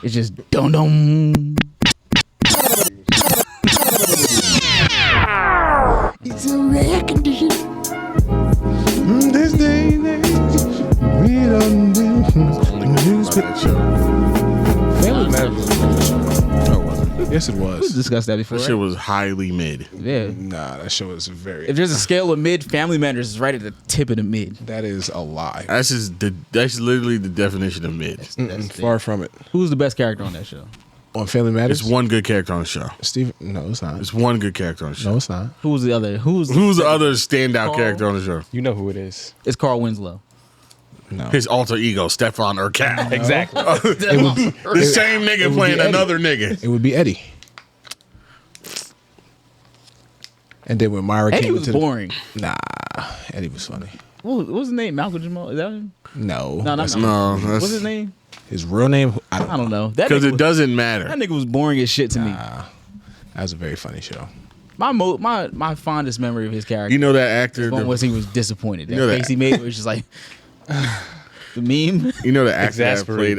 It's just dum dum. It's a rare condition. This day, we don't do. Family Matters. No, it wasn't. Yes, it We was. discussed that before. That shit was highly mid. Yeah. Nah, that show is very. If there's a scale of mid, Family Matters is right at the tip of the mid. That is a lie. That's literally the definition of mid. Far from it. Who's the best character on that show? On Family Matters, It's one good character on the show. Steve. No, it's not. It's one good character on the show. No, it's not. Who's the other? Who's Who's the other standout Carl? character on the show? You know who it is. It's Carl Winslow. No. His alter ego, Stefan Urquelle. Exactly. The same nigga playing Eddie. another nigga. It would be Eddie. And then when Myra Eddie came was into boring. Nah, Eddie was funny. What was his name? Malcolm Jamal? Is that him? No, No, not that's Malcolm. No, What's that's his name? his real name. I I don't know. That because nigga it was- doesn't matter. That nigga was boring as shit to me. That was a very funny show. My fondest memory of his character. You know that actor? one was he was disappointed. That You know that- face he made was just like the meme. You know the actor that played Exasperated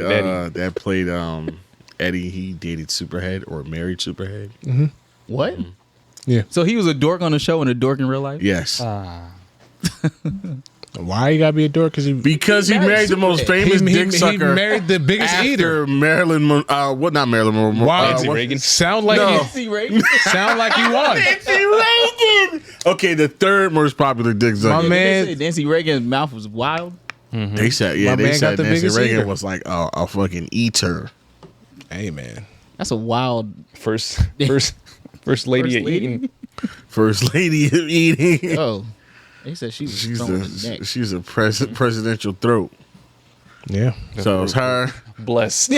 Eddie. Eddie. He dated Superhead or married Superhead. What? Yeah. So he was a dork on the show and a dork in real life? Yes, Why you gotta be a dork? because he married the most famous dick sucker. He married the biggest eater. after Marilyn. Not Marilyn Monroe. Wow, Nancy Reagan. Sound like No. See, Ray? sound like you won. Nancy Reagan. Okay, the third most popular dick sucker. My man- They said Nancy Reagan's mouth was wild. They said, My they man said got the Nancy biggest Reagan eater. was like a fucking eater. Hey man, That's a wild First lady of eating. First lady of eating. Oh. They said she was throwing the neck. She's a presidential throat. yeah. So it's her. Blessed.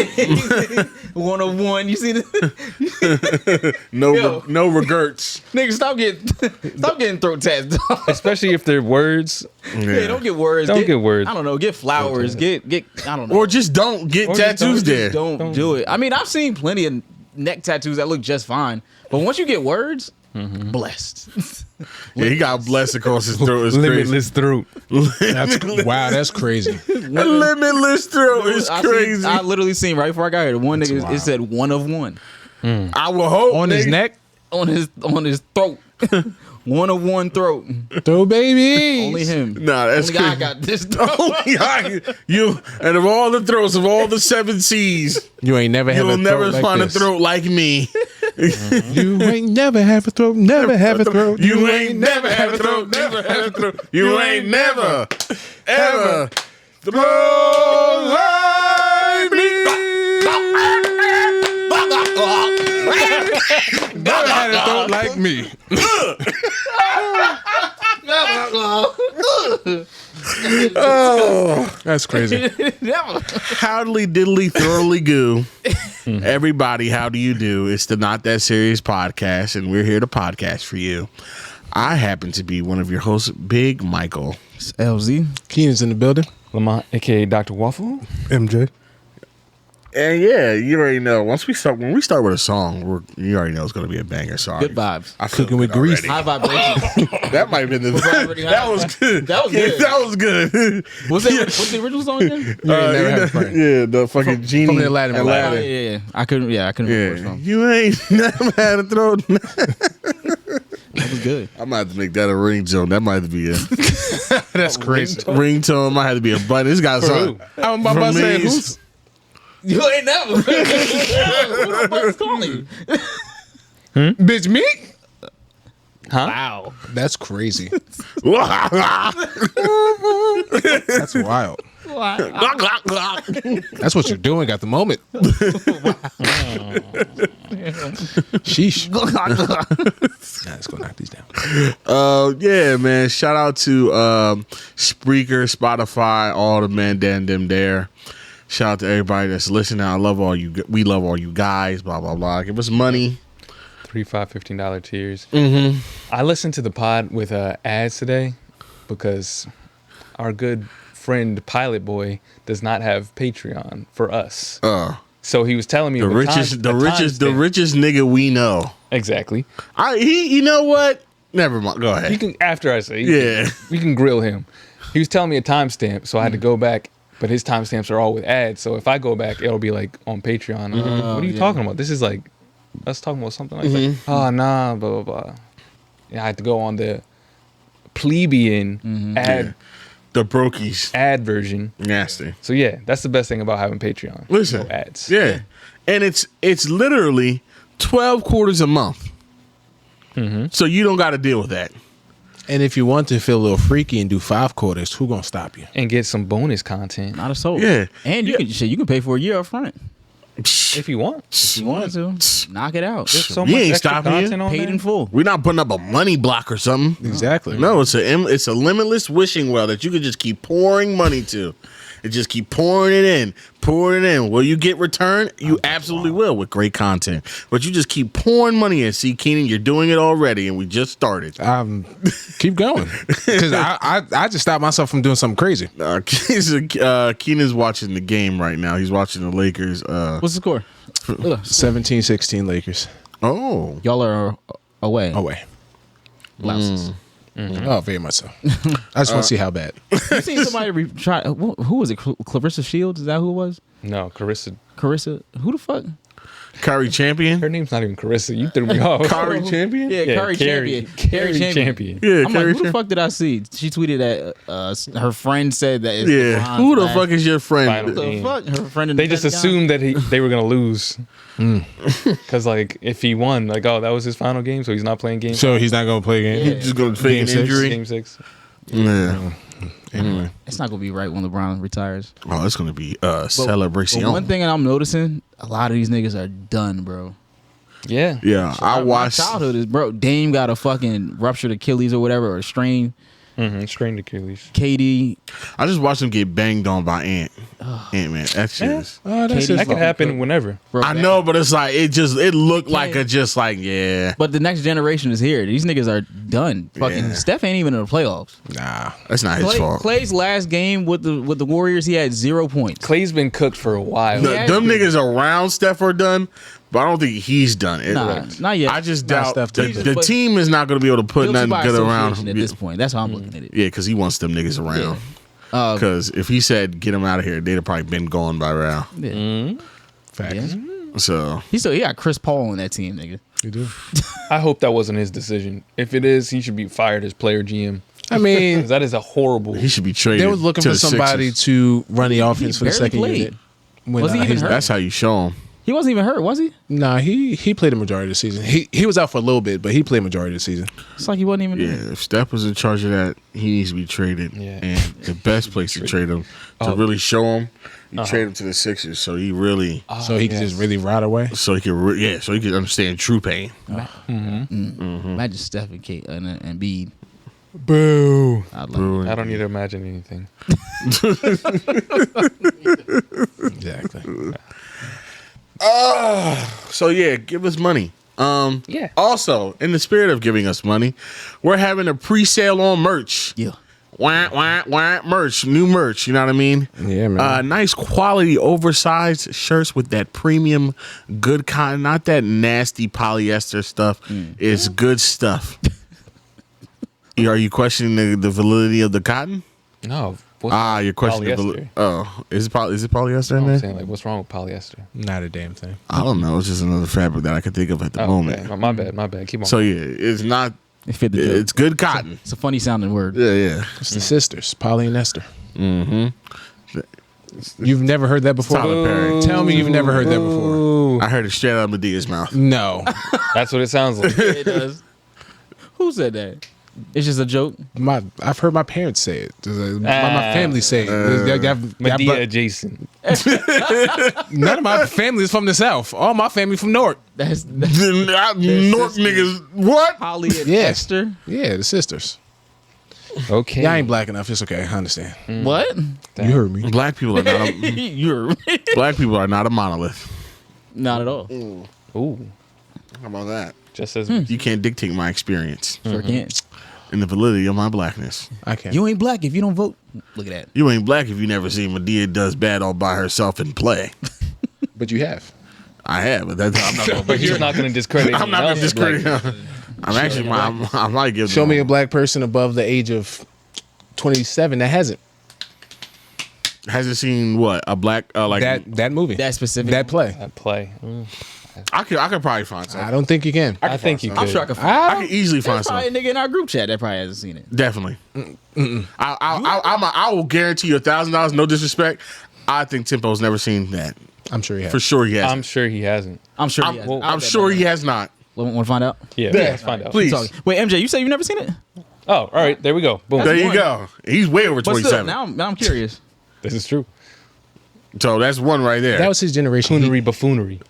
101, you see the No regrets. nigga stop getting throat tats. Especially if they're words. Yeah, don't get words. Don't get words. I don't know. Get flowers. Get. I don't know. Or just don't get Or just tattoos there. Don't do it. I mean, I've seen plenty of neck tattoos that look just fine, but once you get words, blessed. Yeah, he got blessed across his throat. It's Limitless throat. Wow, that's crazy. crazy. A limitless throat is crazy. I literally seen right before I got here. The one nigga, wild. it said 1 of 1 I will hope On his nigga. neck, on his throat. 1 of 1 throat. throw baby. Only him. Nah, that's Only I crazy. got this throat. Only you and of all the throats of all the 7 seas, You ain't never have you'll a throat never like find this. a throat like me. You ain't never have a throat. Never have a throat. You ain't never have a throat. Never have a throat. You ain't never ever throat like me. Never had a throat like me. Oh, That's crazy. Never. howdly diddly thoroughly goo. Everybody, how do you do? It's the Not That Serious podcast, and we're here to podcast for you. I happen to be one of your hosts, Big Michael. It's LZ. Keenan's in the building. Lamont, aka Dr. Waffle. MJ. And yeah, you already know. When we start with a song, you already know it's going to be a banger song. Good vibes. I feel Cooking with good grease. already. High vibrations. That might have been the. That was good. That was good. That was good. What's the original song again? You ain't never had a friend. Yeah, the fucking genie from the Aladdin movie. Oh, yeah. I couldn't remember where it's Yeah, from. you ain't never had a throat. That was good. I might have to make that a ringtone. That might have to be a That's crazy. ringtone. Might have to be a button. This guy's on. I'm about to say, who's You ain't never. Who the fuck's calling? bitch me? Huh? Wow. That's crazy. Wow. That's wild. That's what you're doing at the moment. Sheesh. Let's go knock these down. Yeah, man. Shout out to Spreaker, Spotify, all the men them there. Shout out to everybody that's listening. I love all you. We love all you guys. Blah blah blah. Give us money. $3, $5, $15 tiers. Mm-hmm. I listened to the pod with ads today because our good friend Pilot Boy does not have Patreon for us. So he was telling me The of a richest timestamp. nigga we know. Exactly. You know what? Never mind. Go ahead. You can after I say Yeah. we can grill him. He was telling me a timestamp, so I had to go back but his timestamps are all with ads. So if I go back, it'll be like on Patreon. I'm like, what are you talking about? This is like us talking about something like that. Oh, nah, blah, blah, blah. Yeah, I had to go on the plebeian ad. The brokies. Ad version. Nasty. So yeah, that's the best thing about having Patreon. Listen. No ads. Yeah. And it's literally 12 quarters a month. So you don't got to deal with that. And if you want to feel a little freaky and do 5 quarters, who gonna stop you? And get some bonus content. Not a soul. Yeah. And you can pay for a year up front. If you want. If you want to. Knock it out. There's so You much ain't extra stopping you. content on Paid there. in full. We're not putting up a money block or something. Exactly. No, it's a limitless wishing well that you can just keep pouring money to. And just keep pouring it in. Will you get return? You absolutely will with great content. But you just keep pouring money in. See, Keenan, you're doing it already, and we just started. Keep going. Because I just stopped myself from doing something crazy. Keenan's watching the game right now. He's watching the Lakers. What's the score? 17-16 Lakers. Oh. Y'all are away. Away. Blouses. Oh, very much so. I just want to see how bad. You seen somebody try? Who was it? Clarissa Shields? Is that who it was? No, Carissa. Who the fuck? Kyrie Champion? Her name's not even Carissa. You threw me off. Kyrie Champion? Yeah, Carrie Champion. Carrie Champion. Yeah, I'm Kyrie like, who the fuck did I see? She tweeted that her friend said that. It's Yeah. LeBron's Who the last- fuck is your friend? Final Who the game. fuck? Her friend. In They the just Pentagon? assumed that they were gonna lose. Cause like if he won, like that was his final game, so he's not playing game. So he's not going to play a game? Yeah. Just going to fake an Game 6? injury? Game 6. Yeah. Anyway. It's not gonna be right when LeBron retires. Oh, it's going to be But celebration. one thing I'm noticing, a lot of these niggas are done, bro. Yeah. Yeah, I My watched. childhood is, bro. Dame got a fucking ruptured Achilles or whatever, or a strain. Strained Achilles. KD, I just watched him get banged on by Ant-Man. That shit is. Oh, that's Katie- That could happen whenever. bro. I know, but it's like it looked like yeah. But the next generation is here. These niggas are done. Fucking Yeah. Steph ain't even in the playoffs. Nah. That's not his fault. Clay's last game with the Warriors, he had 0 points. Clay's been cooked for a while. Yeah. Them niggas around Steph are done, but I don't think he's done. Nah, not yet. I just Nah, doubt Steph the, did. the team is not going to be able to put Guilty nothing by good around association him. at this point. That's how I'm looking at it. Yeah, because he wants them niggas around. Because if he said get him out of here, they'd have probably been gone by now. Yeah. Facts. Yeah. So He got Chris Paul on that team, nigga. You do. I hope that wasn't his decision. If it is, he should be fired as player GM. I mean, 'Cause that is a horrible. he should be traded. they was looking to for the somebody Sixers. to run the offense for the barely second played. unit. When, Was he even he's- hurt? That's how you show him. He wasn't even hurt, was he? Nah, he played a majority of the season. He was out for a little bit, but he played majority of the season. It's like he wasn't even Yeah, there. if Steph was in charge of that, he needs to be traded. Yeah. And the best place to trade him to really show him, you trade him to the Sixers, so he really, So he could just really ride away. so he could understand true pain. Imagine Steph and Kate and Bede. Boo. I'd love it. I don't need to imagine anything. Exactly. So yeah, give us money. Yeah. Also, in the spirit of giving us money, we're having a pre-sale on merch. Yeah. Merch, new merch. You know what I mean? Yeah, man. Nice quality, oversized shirts with that premium, good cotton, not that nasty polyester stuff. It's good stuff. Are you questioning the validity of the cotton? No. What's You're questioning the polyester? validity. Oh, is it polyester in I'm there? saying, like, what's wrong with polyester? Not a damn thing. I don't know. It's just another fabric that I can think of at the Oh, moment. okay. My bad. Keep on. So yeah, it's not. It fit the joke. It's good cotton. It's a funny sounding word. Yeah. It's the sisters, Polly and Esther. You've never heard that before? Tyler Perry. Tell me you've never heard that before. Ooh, I heard it straight out of Medea's mouth. No. that's what it sounds like. It does. Who said that? It's just a joke. I've heard my parents say it. My family say it. Medea adjacent. None of my family is from the South. All my family from North. That's North niggas, what? Holly and Yeah. Esther. Yeah, the sisters. Okay. Yeah, I ain't black enough. It's okay. I understand. What? You heard me. Black people are not. You're Black people are not a monolith. not at all. Ooh. How about that? Just as You can't dictate my experience Sure can't. and the validity of my blackness. I can't. You ain't black if you don't vote. Look at that. You ain't black if you never seen Medea does bad all by herself in play. But you have. I have, but that's I'm not gonna. But you're not going to discredit. I'm not gonna discredit Like, him. I'm actually. I might give. Show them me a all. black person above the age of 27 that hasn't. Hasn't seen what a black like that movie, That specific. that play. That play. I could probably find I something. don't think you can. I think you could. I'm sure I can find. I could easily find There's probably a something. nigga in our group chat that probably hasn't seen it. Definitely. I will guarantee you $1,000. No disrespect. I think Tempo's never seen that. I'm sure he has. For sure he has. I'm sure he hasn't. I'm sure. He has. I'm sure he has not. Want to find out? Yeah, let's find out. Please. Wait, MJ, you say you've never seen it? Oh, all right. There we go. Boom. There you one. go. He's way over But 27. still, now I'm curious. This is true. So that's one right there. That was his generation. Buffoonery, buffoonery.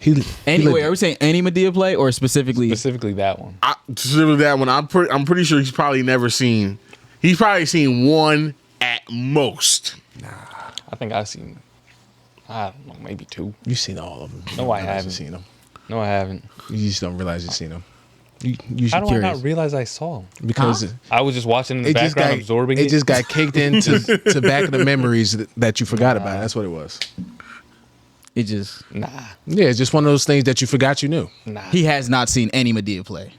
Anyway, are we saying any Medea play or specifically? Specifically that one. Specifically that one. I'm pretty sure he's probably never seen. He's probably seen one at most. I think I've seen, I don't know, maybe 2. You've seen all of them. No, I You haven't. seen them. No, I haven't. You just don't realize you've seen them. You How should do I curious. not realize I saw him? because I was just watching in the it just background, got absorbing it it. just got caked into to back of the memories that you forgot about. That's what it was. It just Nah. Yeah, it's just one of those things that you forgot you knew. he has not seen any Medea play.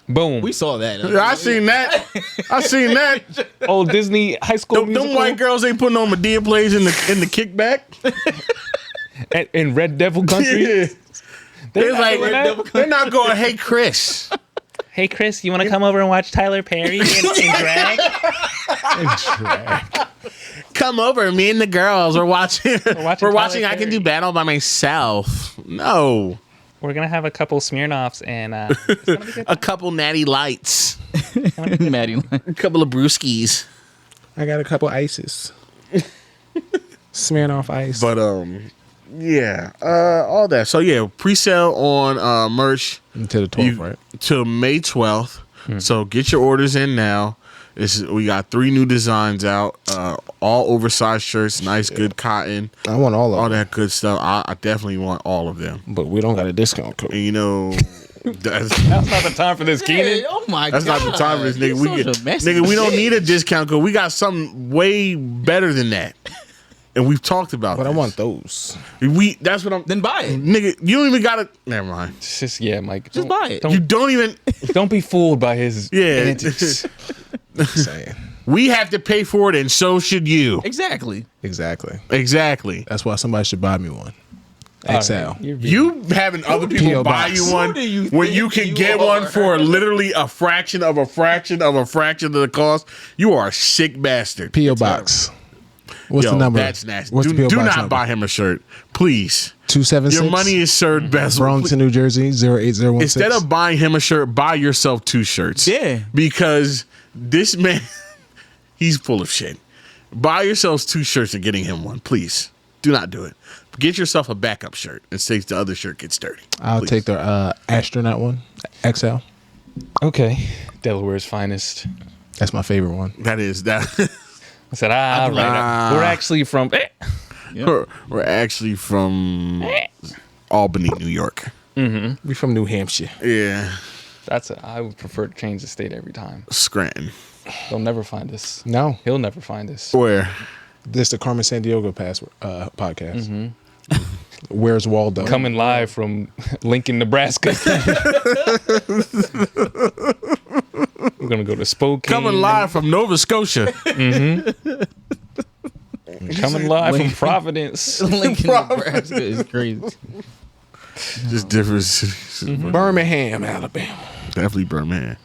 Boom. We saw that. I seen that. I seen that. Old Disney High School Them Musical. white girls ain't putting on Medea plays in the kickback. In Red Devil Country. Yeah. They're It's not like doing that. they're not going. Hey, Chris. Hey, Chris, you want to come over and watch Tyler Perry in drag? Come over. Me and the girls are watching. watching We're watching. Tyler I can do Perry. battle by myself. No, We're going to have a couple Smirnoffs and it's gonna be good. a couple natty lights, Maddie. a couple of brewskis. I got a couple ices. Smearing off ice. But yeah, all that. So yeah, pre-sale on merch Until the 12th, right? till May 12th. So get your orders in now. We got 3 new designs out. All oversized shirts, nice, good cotton, I want all of all them. that good stuff. I definitely want all of them. But we don't got a discount code. And you know, that's That's not the time for this, Keenan. Oh my that's god. not the time for this, nigga. You're such a messy Nigga, we don't bitch. need a discount code. We got something way better than that. And we've talked about But I this. want those. That's what I'm. Then buy it. Nigga, you don't even gotta. Never mind. It's just, yeah, Mike. Just buy it. You don't even. Don't be fooled by his Yeah. antics. Saying. We have to pay for it, and so should you. Exactly. Exactly. Exactly. That's why somebody should buy me one. All XL. right, you're being- You having other people P.O. buy box. you one Who do you when think you can you get are? one for literally a fraction of a fraction of a fraction of the cost. You are a sick bastard. P.O. Box. What's Yo, the number? That's nasty. What's Do, the P.O. do Box not number? buy him a shirt, please. 276. Your money is served best. Burlington, New Jersey, 08016. Instead of buying him a shirt, buy yourself 2 shirts. Yeah. Because this man, he's full of shit. Buy yourselves 2 shirts and getting him one, please. Do not do it. Get yourself a backup shirt in case the other shirt gets dirty. I'll Please. take the astronaut one, XL. Okay. Delaware's finest. That's my favorite one. That is that. I said, right. We're actually from. We're actually from Albany, New York. We from New Hampshire. Yeah, I would prefer to change the state every time. Scranton. They'll never find us. No, He'll never find us. Where? this the Carmen Sandiego podcast. Where's Waldo? Coming live from Lincoln, Nebraska. We're gonna go to Spokane. Coming live from Nova Scotia. Coming live from Providence. Lincoln, Nebraska is crazy. Just different cities. Birmingham, Alabama. Definitely Birmingham.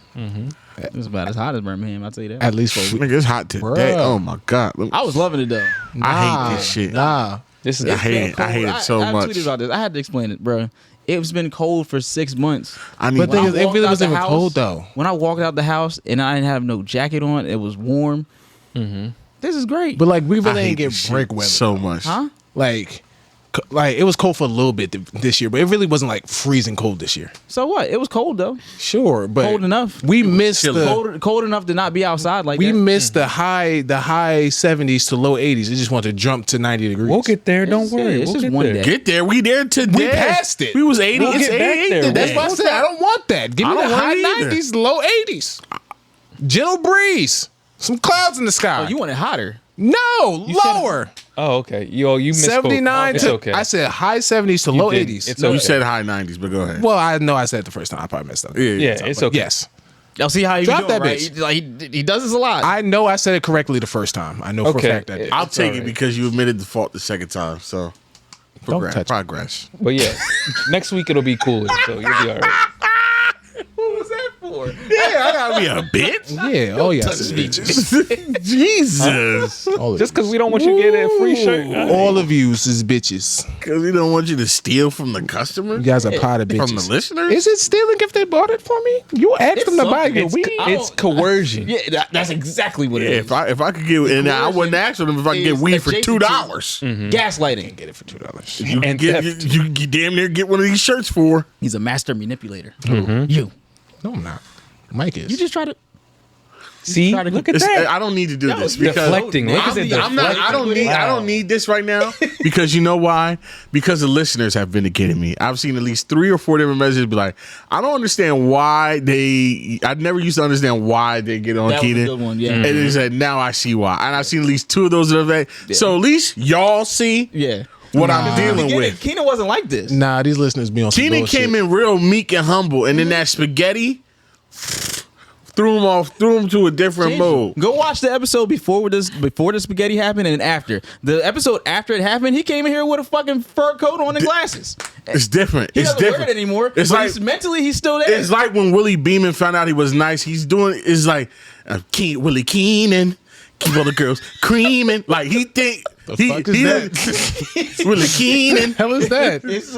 It's about as hot as Birmingham, I'll tell you that. At least for Nigga, it's hot today. Bruh. Oh my god. I was loving it though. I hate this shit. Nah, This is I hate it. I hate it so I much. tweeted about this. I had to explain it, bro. It's been cold for 6 months. I need. but When I it walked really out wasn't the even house- cold though. When I walked out the house and I didn't have no jacket on, it was warm. This is great. But like we I really hate ain't get this shit break weather so much. Huh? Like it was cold for a little bit this year, but it really wasn't like freezing cold this year. So what? It was cold though. Sure, but Cold enough. We missed chilly. the Cold enough to not be outside like we that. missed the high 70s to low 80s. It just wanted to jump to 90 degrees. We'll get there. Don't worry. It's We'll just get one there. day. Get there. We there today. We passed it. We was 80. We'll It's get back 88 there. today. That's why I said I don't want that. Give me I the don't want high it either. 90s, low 80s. Gentle breeze. Some clouds in the sky. Oh, you want it hotter. No, You said- lower. Oh, okay. You misspoke. 79 It's to okay. I said high 70s to low did. 80s. It's No, you okay. said high 90s, but go ahead. Well, I know I said it the first time. I probably messed up. Yeah, it's okay. Yes. Y'all see how he Drop doing, that right? bitch. He does this a lot. I know I said it correctly the first time. I know for a Okay. fact I did. I'll take all it right. because you admitted the fault the second time. So Don't touch me. progress. But yeah, next week it'll be cooler, so you'll be all right. What was that for? Yeah, I gotta be a bitch. Yeah. Oh yeah. bitches. Jesus. All of Just because we don't want you to get a free shirt. you. All of you is bitches. Because we don't want you to steal from the customer. You guys are pot of bitches. From the listeners. Is it stealing if they bought it for me? You asked them to buy your weed. It's coercion. Yeah, that's exactly what it Yeah, is. if I could get, and I wouldn't ask them if I could get is weed for $2. adjacent Gaslighting. Get it for $2. You can And get, theft. you can damn near get one of these shirts for. He's a master manipulator. Mm-hmm. You. No, I'm not. Mike is. You just try to. See, Try to look at It's, that. I don't need to do this because Deflecting. Look at I'm, that I'm not. I don't need. I don't need this right now because you know why? Because the listeners have vindicated me. I've seen at least 3 or 4 different messages be like, I don't understand why they. I never used to understand why they get on That was a Keenan. good one, yeah. And they said now I see why, and I've seen at least 2 of those that have. So at least y'all see Yeah. what I'm dealing with. Keenan wasn't like this. Nah, these listeners be on some Keenan bullshit. came in real meek and humble, and then that spaghetti threw him to a different mode. Go watch the episode before the spaghetti happened and after. The episode after it happened, he came in here with a fucking fur coat on and glasses. It's different. He It's doesn't different wear it anymore. It's but like mentally he's still there. it's like when Willie Beeman found out he was nice. He's doing it's like Willie Keenan. Keep all the girls creaming. Like he think The fuck is that? Willie Keenan. Hell is that? It's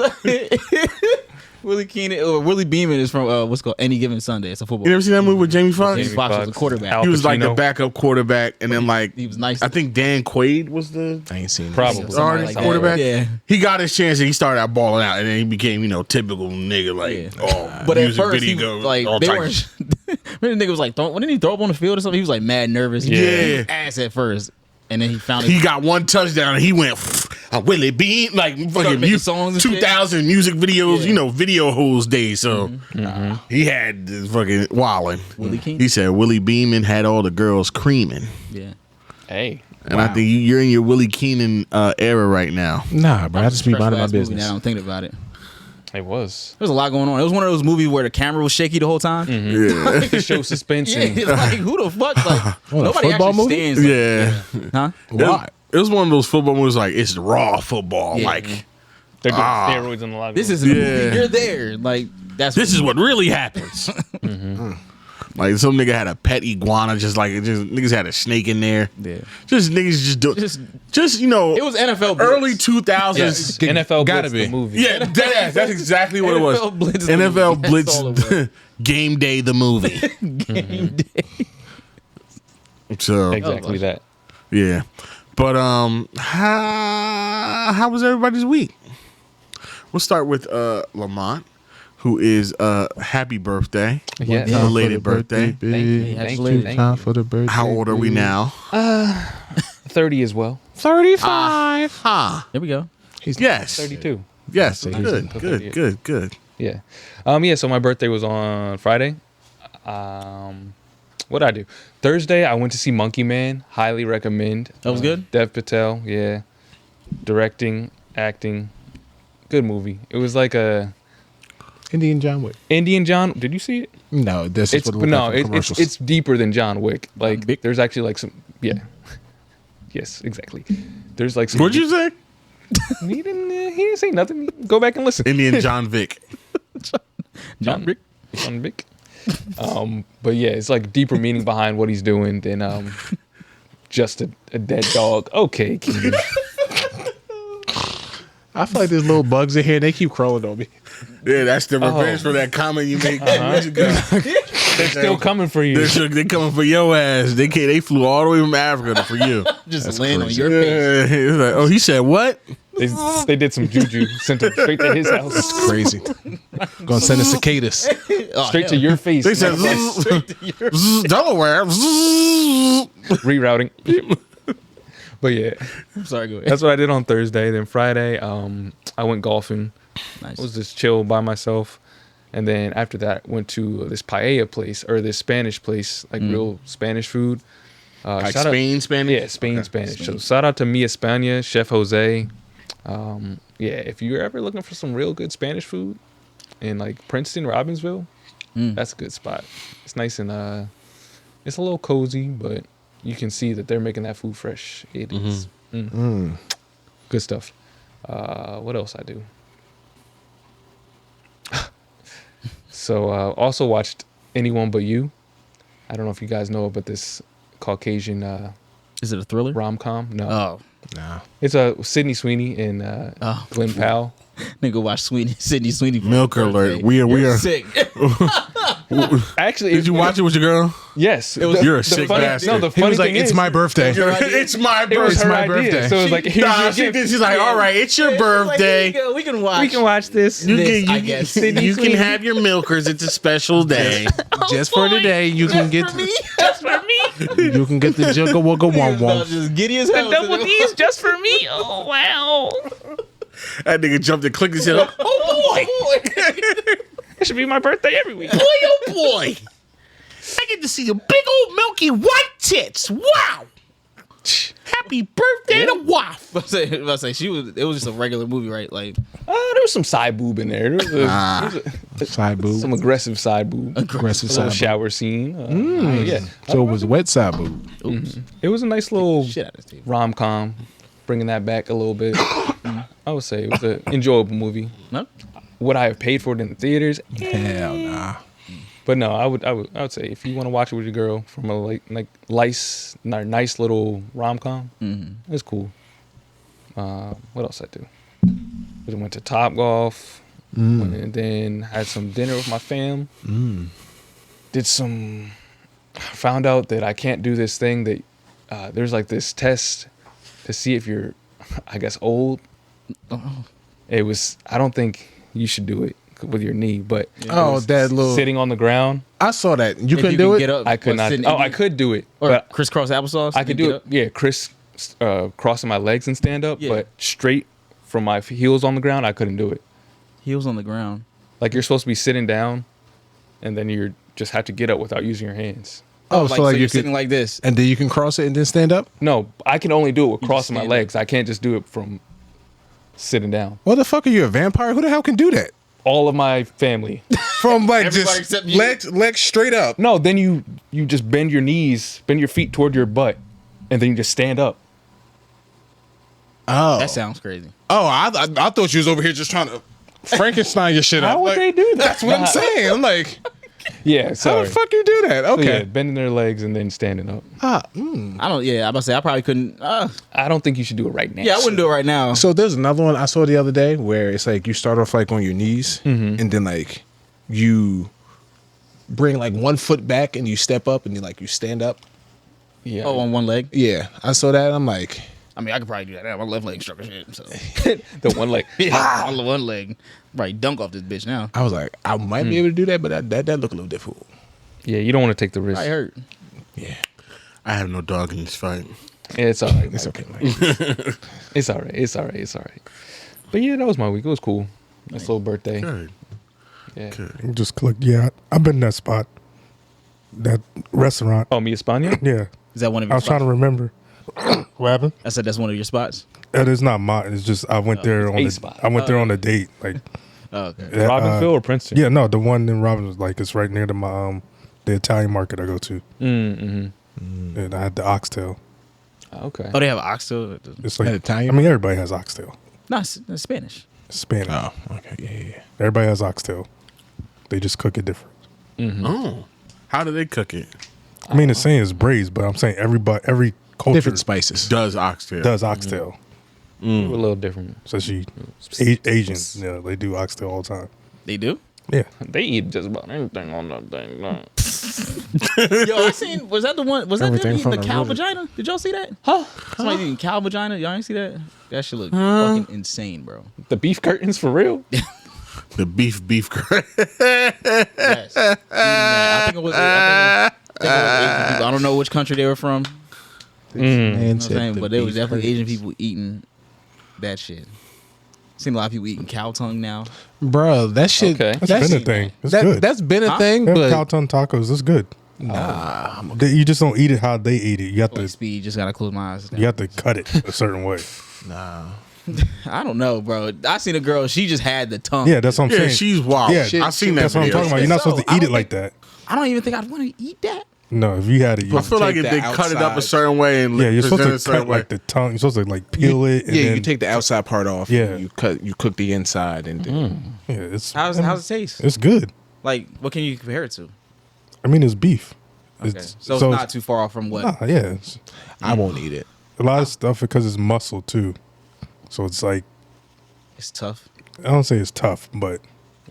Willie Keenan or Willie Beeman is from what's called Any Given Sunday. It's a football. You never seen that movie with Jamie Foxx? Jamie Foxx was a quarterback. He was like the Pacino. backup quarterback, and then like He was nice. I think Dan Quaid was the I ain't seen it. Probably. Somebody starting like that. quarterback. Yeah. He got his chance and he started out balling out, and then he became typical nigga like Yeah. But at music first, he, video, like all they types. weren't. Remember the nigga was like, when didn't he throw up on the field or something? He was like mad nervous. Yeah. He was ass at first, and then he found He got one touchdown and he went Willie Bean like fucking making songs and shit. 2000 music videos, Yeah. video hoes days. So he had this fucking wilding. Willie Keenan? He said Willie Beeman had all the girls creaming, Yeah. Hey, and I think you're in your Willie Keenan era right now. Nah, bro. I just be minding my Stressful ass movie business. Now I'm thinking about it. it was. There was a lot going on. It was one of those movies where the camera was shaky the whole time. To show suspense. Yeah, and- it's like who the fuck? Like What, a nobody football actually movie? stands. Yeah, Huh? Why? It was one of those football movies like it's raw football. Yeah. Like They're doing steroids in the locker This room. isn't a Yeah. movie. You're there. Like that's this is what really happens. Like some nigga had a pet iguana, just niggas had a snake in there. Yeah. Just niggas just do Just- It was NFL Blitz. early 2000s. Yes, NFL Gotta Blitz, be. the movie. Yeah, that's exactly what it was. NFL Blitz the NFL movie. Blitz That's all it was. Game Day the movie. Game day. So Exactly that. yeah, but how was everybody's week? We'll start with Lamont, who is happy birthday, Yeah. belated birthday. Thank you. Thank Thank you. you. Time for the birthday. How old are we now? 30 as well. 35. There we go. Yes, 32. yes, he's good, good. Yeah. Yeah, so my birthday was on Friday. What'd I do? Thursday, I went to see Monkey Man. Highly recommend. That was good? Dev Patel, yeah. Directing, acting. Good movie. It was like a Indian John Wick. Indian John. Did you see it? No, this is It's what it looked like from commercials. it's deeper than John Wick. Like Wick? there's actually like some Yes, exactly. There's like some What'd you say? he didn't say nothing. Go back and listen. Indian John Vick. John Rick. John Wick. But yeah, it's like deeper meaning behind what he's doing than just a dead dog. Okay, Keenan. I feel like there's little bugs in here and they keep crawling on me. Yeah, that's the revenge for that comment you made. Years ago. They're still coming for you. They're coming for your ass. They flew all the way from Africa for you. Just land on your face. Yeah, it's like, oh, he said what? They did some juju, sent him straight to his house, Crazy. Gonna send the cicadas. straight to your face. They said Delaware. Rerouting. But yeah, I'm sorry, go ahead. that's what I did on Thursday. Then Friday, I went golfing. Nice. I was just chill by myself. And then after that, went to this paella place or this Spanish place, like real Spanish food. Like shout out- Spain, Spanish? Yeah, Spain Spanish. So shout out to Mi España, Chef Jose. Yeah, if you're ever looking for some real good Spanish food in like Princeton, Robbinsville, That's a good spot. It's nice and it's a little cozy, but you can see that they're making that food fresh. It is good stuff. What else I do? So also watched Anyone But You. I don't know if you guys know about this Caucasian Is it a thriller? rom-com. No. Oh, Nah. It's Sydney Sweeney and Glenn Powell. nigga, watch Sydney Sweeney. for Milk her alert. birthday. We are. You're sick. Actually, Did you watch it with your girl? Yes. You're a sick bastard. No, the He funny was like, thing "It's is, my birthday." It's my it was birthday. her my idea. birthday. So it was like, here's Nah, your she gift. did. She's like, all right, it's your Like, birthday. here you go. We can watch. We can watch this. You this, can, I you, guess. Sydney you can Sweeney. have your milkers. It's a special day. Just for today, you can get Just for me. you can get the jugga wugga wom wom. Just giddy as hell. Double D's just for me. Oh, wow. That nigga jumped and clicked his head. Oh boy, It should be my birthday every week. boy, oh boy! I get to see your big old milky white tits. Wow! Happy birthday to wife. I was say she was. It was just a regular movie, right? Like There was some side boob in there. There was Side boob. some aggressive side boob. Aggressive A little side shower scene. Yeah. So it was wet side boob. It was a nice little shit out of this table. rom-com, bringing that back a little bit. I would say it was an enjoyable movie. No? Would I have paid for it in the theaters? Hell nah. But no, I would say if you want to watch it with your girl from a nice little rom-com, it's cool. What else I do? We went to Topgolf, and then had some dinner with my fam. Found out that I can't do this thing that there's like this test to see if you're, I guess, old. It was. I don't think you should do it with your knee, but Oh, that little. sitting on the ground, I saw that. You If couldn't you do can it. Get up, I could not. sitting- Oh, I could do it, Or but crisscross applesauce. I could do it. Yeah, crossing my legs and stand up, Yeah. but straight from my heels on the ground, I couldn't do it. Heels on the ground. Like you're supposed to be sitting down, and then you just have to get up without using your hands. Oh, like, so like you're you sitting could, like this. and then you can cross it and then stand up. No, I can only do it with crossing my stand up. legs. I can't just do it from sitting down. What the fuck are you, a vampire? Who the hell can do that? All of my family. From like Everybody just except you. legs straight up. No, then you just bend your feet toward your butt, and then you just stand up. Oh, That sounds crazy. oh, I thought you was over here just trying to Frankenstein your shit up. How would Like, they do that? That's what I'm saying. I'm like, Yeah, how sorry. the fuck you do that? So, Okay. yeah, bending their legs and then standing up. I don't. Yeah, I'm about to say I probably couldn't. I don't think you should do it right now. Yeah, I wouldn't do it right now. So there's another one I saw the other day where it's like you start off like on your knees and then like you bring like 1 foot back and you step up and you stand up. Yeah. Oh, on one leg. Yeah, I saw that. And I'm like, I mean, I could probably do that now. My left leg struck a shit. So the one leg. yeah, on the one leg, probably dunk off this bitch now. I was like, I might be able to do that, but that look a little difficult. Yeah, you don't want to take the risk. I hurt. Yeah, I have no dog in this fight. Yeah, it's all right. it's okay. Mike. It's all right. It's all right. It's all right. But yeah, that was my week. It was cool. Nice little birthday. Good. Yeah. Good. Just click. Yeah, I've been in that spot, that restaurant. Oh, Mi España? Yeah, Is that one of your I was trying spots? to remember. What happened? I said that's one of your spots. It is not mine. It's just I went there on a a, spot. I went there on a date. Like Oh, okay. that, Robinville or Princeton? Yeah, no, the one in Robin was like it's right near the Italian market I go to, Mm-hmm. and I had the oxtail. Okay. Oh, they have oxtail. It's like That Italian? I mean, everybody has oxtail. No, it's Spanish. It's Spanish. Oh, okay. Yeah. Everybody has oxtail. They just cook it different. Oh, how do they cook it? I mean, it's saying it's braised, but I'm saying every culture Different spices. Does oxtail? does oxtail. We're a little different. Especially Asians, yeah, they do oxtail all the time. They do. Yeah, They eat just about anything on that thing. Yo, I seen. Was that the one? Was that them Everything eating the from the cow river. vagina? Did y'all see that? Huh? Somebody eating cow vagina? Y'all ain't see that? That shit look fucking insane, bro. The beef curtains for real? The beef curd. Yes. I think it was. I think it was Asian people. I don't know which country they were from. Man You know what I'm said saying? the But there was beef definitely curtains. Asian people eating that shit. Seen a lot of people eating cow tongue now. Bro, that shit. Okay. that's been a thing. It's good. That's been a Huh? thing, Them but cow tongue tacos. It's good. You just don't eat it how they eat it. You have Like to speed, just gotta close my eyes. cut it a certain way. I don't know, bro. I seen a girl. She just had the tongue. Yeah, that's what I'm Yeah, saying. she's wild. Yeah, I seen that That's what I'm video. talking about. You're not supposed to I eat don't it like think- that. I don't even think I'd want to eat that. No, if you had it, I feel like if take they the cut it up a outside. certain way and yeah, you're present it a supposed to certain cut way. like the tongue. You're supposed to like peel it. And Yeah, then, you take the outside part off. Yeah. and you cook the inside, and then Yeah, it's How's it taste? It's good. Like, what can you compare it to? I mean, it's beef. Okay. So it's not too far off from what? Nah, yeah, it's I won't eat it. a lot of stuff because it's muscle too. So it's like It's tough. I don't say it's tough, but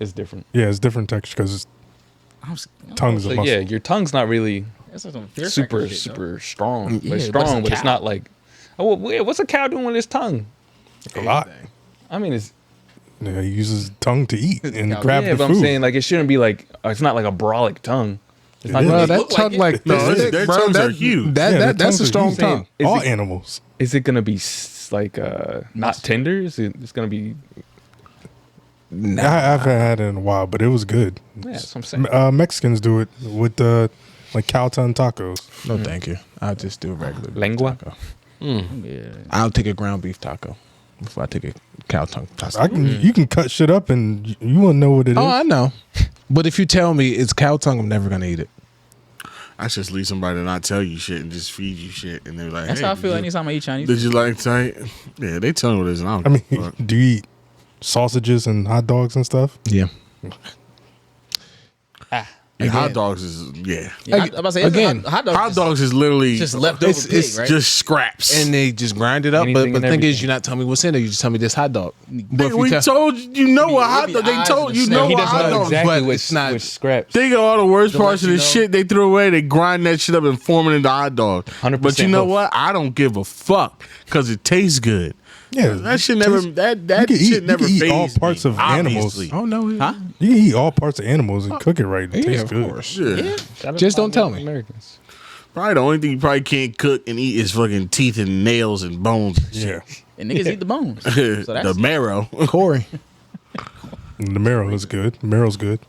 It's different. yeah, it's different texture because tongue's a So muscle. yeah, your tongue's not really That's like some Fear super Factor shit, no? strong. Yeah, It's but it's a strong, but it's cow. not like. Oh, well, what's a cow doing with his tongue? A lot. I mean, it's Yeah, he uses his tongue to eat and cow. grab yeah, the but food. I'm saying like it shouldn't be like it's not like a brolic tongue. It's not It gonna is. be- Bro, look that tongue like like it. No, this, their bro, tongues that- are huge. That, Yeah, their that that's a tongues are strong huge. tongue. Is All it- animals. Is it gonna be like not tender? It's gonna be. I haven't had it in a while, but it was good. Yeah, that's what I'm saying. Mexicans do it with like cow tongue tacos. No, thank you. I'll just do a regular Lengua? taco. Yeah. I'll take a ground beef taco before I take a cow tongue taco. You can cut shit up and you won't know what it is. Oh, I know. But if you tell me it's cow tongue, I'm never gonna eat it. I just leave somebody to not tell you shit and just feed you shit, and they're like, That's hey, how I feel did anytime I eat you, Chinese. did you like tonight? Yeah, they tell me what it is, and I don't I mean, give a fuck. do you eat sausages and hot dogs and stuff? Yeah. Yeah, hot dogs is Yeah, I'm about to say, Again, hot dogs. hot dogs is literally just leftover It's- pig, it's right? just scraps. And they just grind it up. Anything But the and thing is, everything. you're not telling me what's in there. You just tell me this hot dog. But if we you tell, told you know what hot it dog. be They eyes told in you the know snow. he what doesn't hot know dogs. exactly but which it's not- scraps. Think of all the worst parts of you the know. shit they threw away. They grind that shit up and form it into hot dog. 100% But you know hoof. what? I don't give a fuck because it tastes good. Yeah, That shit never. That you can shit never you can eat all fazed parts me, of animals. obviously. oh no, Huh? You can eat all parts of animals and cook it right. It yeah, tastes of good. course. Yeah. Shout out Just to don't tell me. Americans. Probably the only thing you probably can't cook and eat is fucking teeth and nails and bones. And Yeah, and niggas eat the bones. shit. So that's The marrow. Corey. and the marrow is good. Marrow's good.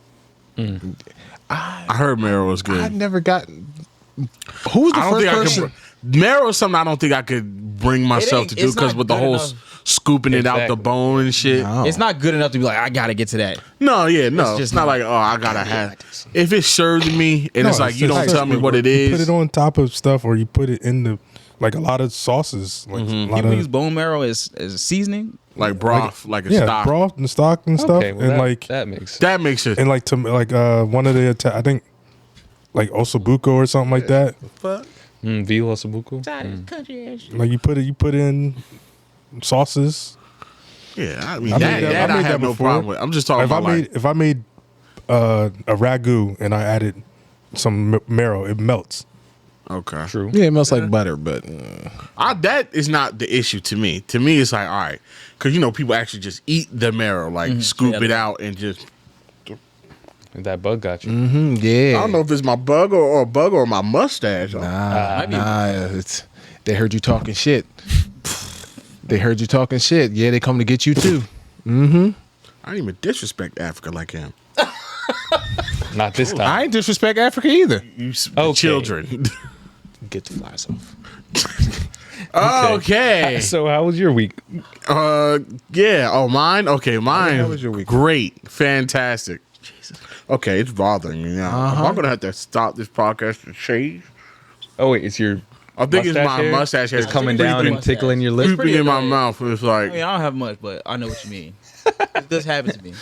I heard marrow was good. I never got. Who was the I don't first think I person? could. Marrow is something I don't think I could bring myself ain't- to do it's because not with the good whole enough. scooping it out the Exactly. bone and shit. No. It's not good enough to be like, I gotta get to that. No, yeah, no. just It's not like, oh, I gotta have. If it's served to me and No, it's like you don't just tell me what it you put is. it on top of stuff, or you put it in the like a lot of sauces, like a lot People of use bone marrow as a seasoning. Like broth, like a yeah, stock. broth and stock and stuff, Okay, well, and that, like that makes That makes it. and like to like one of the I think like osobuco or something like that. veal osobuco. Like you put in sauces. Yeah, I mean I that, made that- that I I made have that no before. problem with. I'm just talking If about like I made a ragu and I added some marrow, it melts. okay. True. Yeah, it smells like butter, but That is not the issue to me. To me, it's like all right, because you know people actually just eat the marrow, like scoop it out and just. That bug got you. yeah. I don't know if it's my bug or a bug or my mustache. It's they heard you talking shit. They heard you talking shit. Yeah, they come to get you too. I didn't even disrespect Africa like him. Not this time. I ain't disrespect Africa either. Okay. Children. Get the flies off. Okay. So how was your week? Yeah. Oh, mine. Okay, mine. how was your week? Great. Fantastic. Jesus. Okay, it's bothering me now. I'm gonna have to stop this podcast and shave. Oh wait, it's your I think it's my hair? mustache hair It's coming down creeping- and tickling your lip. creeping in my annoying. mouth. It's like I mean, I don't have much, but I know what you mean. It does happen to me.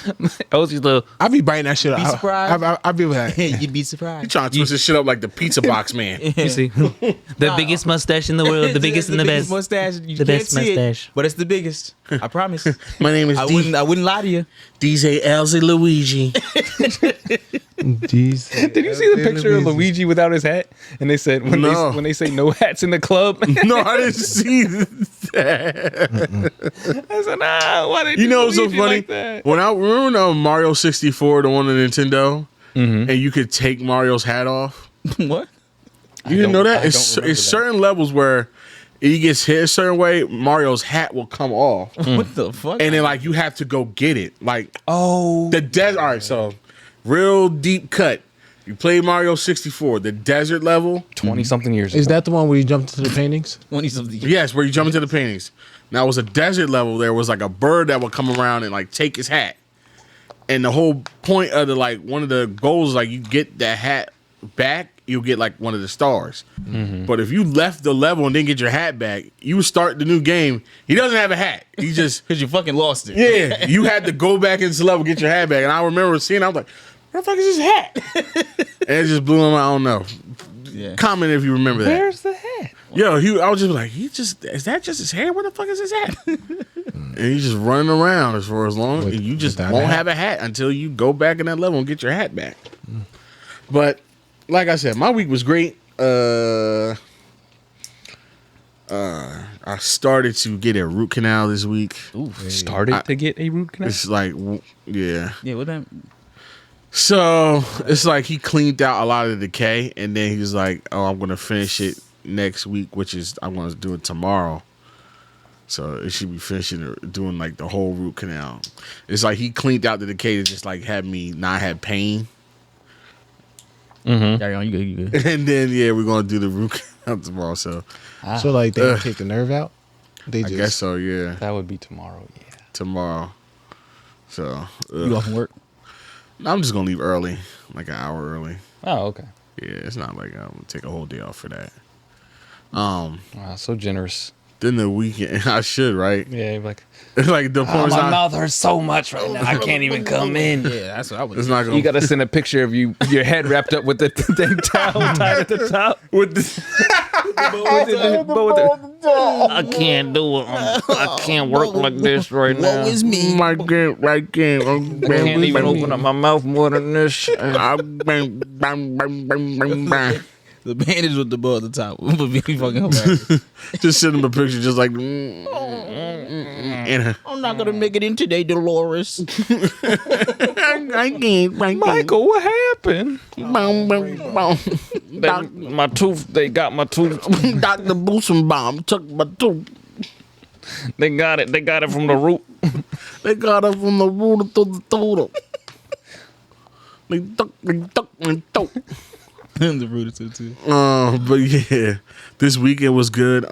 Oh, it's your little. I be biting that shit. Be surprised. I be like, You'd be you surprised. trying to twist this shit up like the pizza box man. You see, the biggest mustache in the world, the biggest and the best. mustache. You The can't best see mustache. it, but it's the biggest. I promise. My name is I wouldn't lie to you. DJ Elsie Luigi. Jeez. Did you see the picture of Luigi without his hat? And they said No. when they say no hats in the club. No, I didn't see that. I said, nah, why they You do know what's so Luigi funny? like that? When I remember Mario 64, the one on Nintendo, and you could take Mario's hat off. What? You didn't know that? I It's don't remember that. certain levels where he gets hit a certain way, Mario's hat will come off. What the fuck? And then like you have to go get it. Like oh, the desert. All right, so real deep cut. You play Mario 64, the desert level. 20 something years is ago. that the one where you jumped into the paintings? 20 something. Yes, where you jump into the paintings. Now it was a desert level. There was like a bird that would come around and like take his hat. And the whole point of the like one of the goals is like you get that hat back, you'll get like one of the stars. But if you left the level and didn't get your hat back, you start the new game. He doesn't have a hat. He just Because you fucking lost it. yeah. You had to go back into the level, get your hat back. And I remember seeing, I was like, where the fuck is his hat? And it just blew him out. I don't know. Yeah. Comment if you remember that. Where's the hat? Yo, I was just like, is that just his hair? Where the fuck is his hat? And he's just running around for as long as you just without won't a hat. have a hat until you go back in that level and get your hat back. But like I said, my week was great. I started to get a root canal this week. Started to get a root canal. It's like, yeah. Yeah, what that? So it's like he cleaned out a lot of the decay, and then he was like, "Oh, I'm gonna finish it next week, which is I'm gonna do it tomorrow." So it should be finishing doing like the whole root canal. It's like he cleaned out the decay to just like have me not have pain, Carry on, you good. and then yeah, we're gonna do the root canal tomorrow. So So like they take the nerve out. They I just guess so. Yeah, That would be tomorrow. Yeah. tomorrow. So You off from work? I'm just gonna leave early, like an hour early. Oh, okay. Yeah, it's not like I'm gonna take a whole day off for that. Wow, so generous. Then the weekend, I should, right? Yeah, you're like Like the porn's my not. mouth hurts so much right now. I can't even come in. Yeah, that's what I was. It's not gonna. You gotta send a picture of your head wrapped up with the dang towel tied at the top. with the, I can't do it. I can't work like this right now. me? I can't Even open up my mouth more than this. The bandage with the bow at the top would be fucking hilarious. Just send him a picture, just like. And I'm not gonna make it in today, Dolores. I can't. Michael, what happened? My tooth. They got my tooth. Dr. Boosenbaum took my tooth. They got it. They got it from the root. They got it from the root to the total. They took. The root too. But yeah, this weekend was good.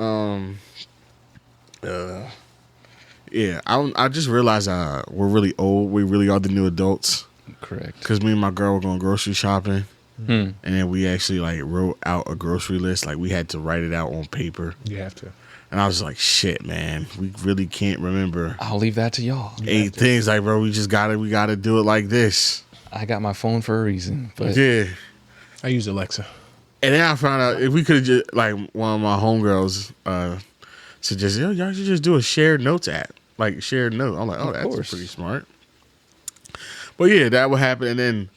Yeah, I just realized we're really old. We really are the new adults. Correct. Because me and my girl were going grocery shopping, and then we actually like wrote out a grocery list. Like we had to write it out on paper, you have to. and I was like, "Shit, man, we really can't remember I'll leave that to y'all. 8 things." Like, bro, we gotta do it like this. I got my phone for a reason. But Yeah. I use Alexa. And then I found out if we could have just like one of my homegirls suggested, "Yo, y'all should just do a shared notes app, like shared note." I'm like, "Oh, that's course. pretty smart." But yeah, that would happen. And then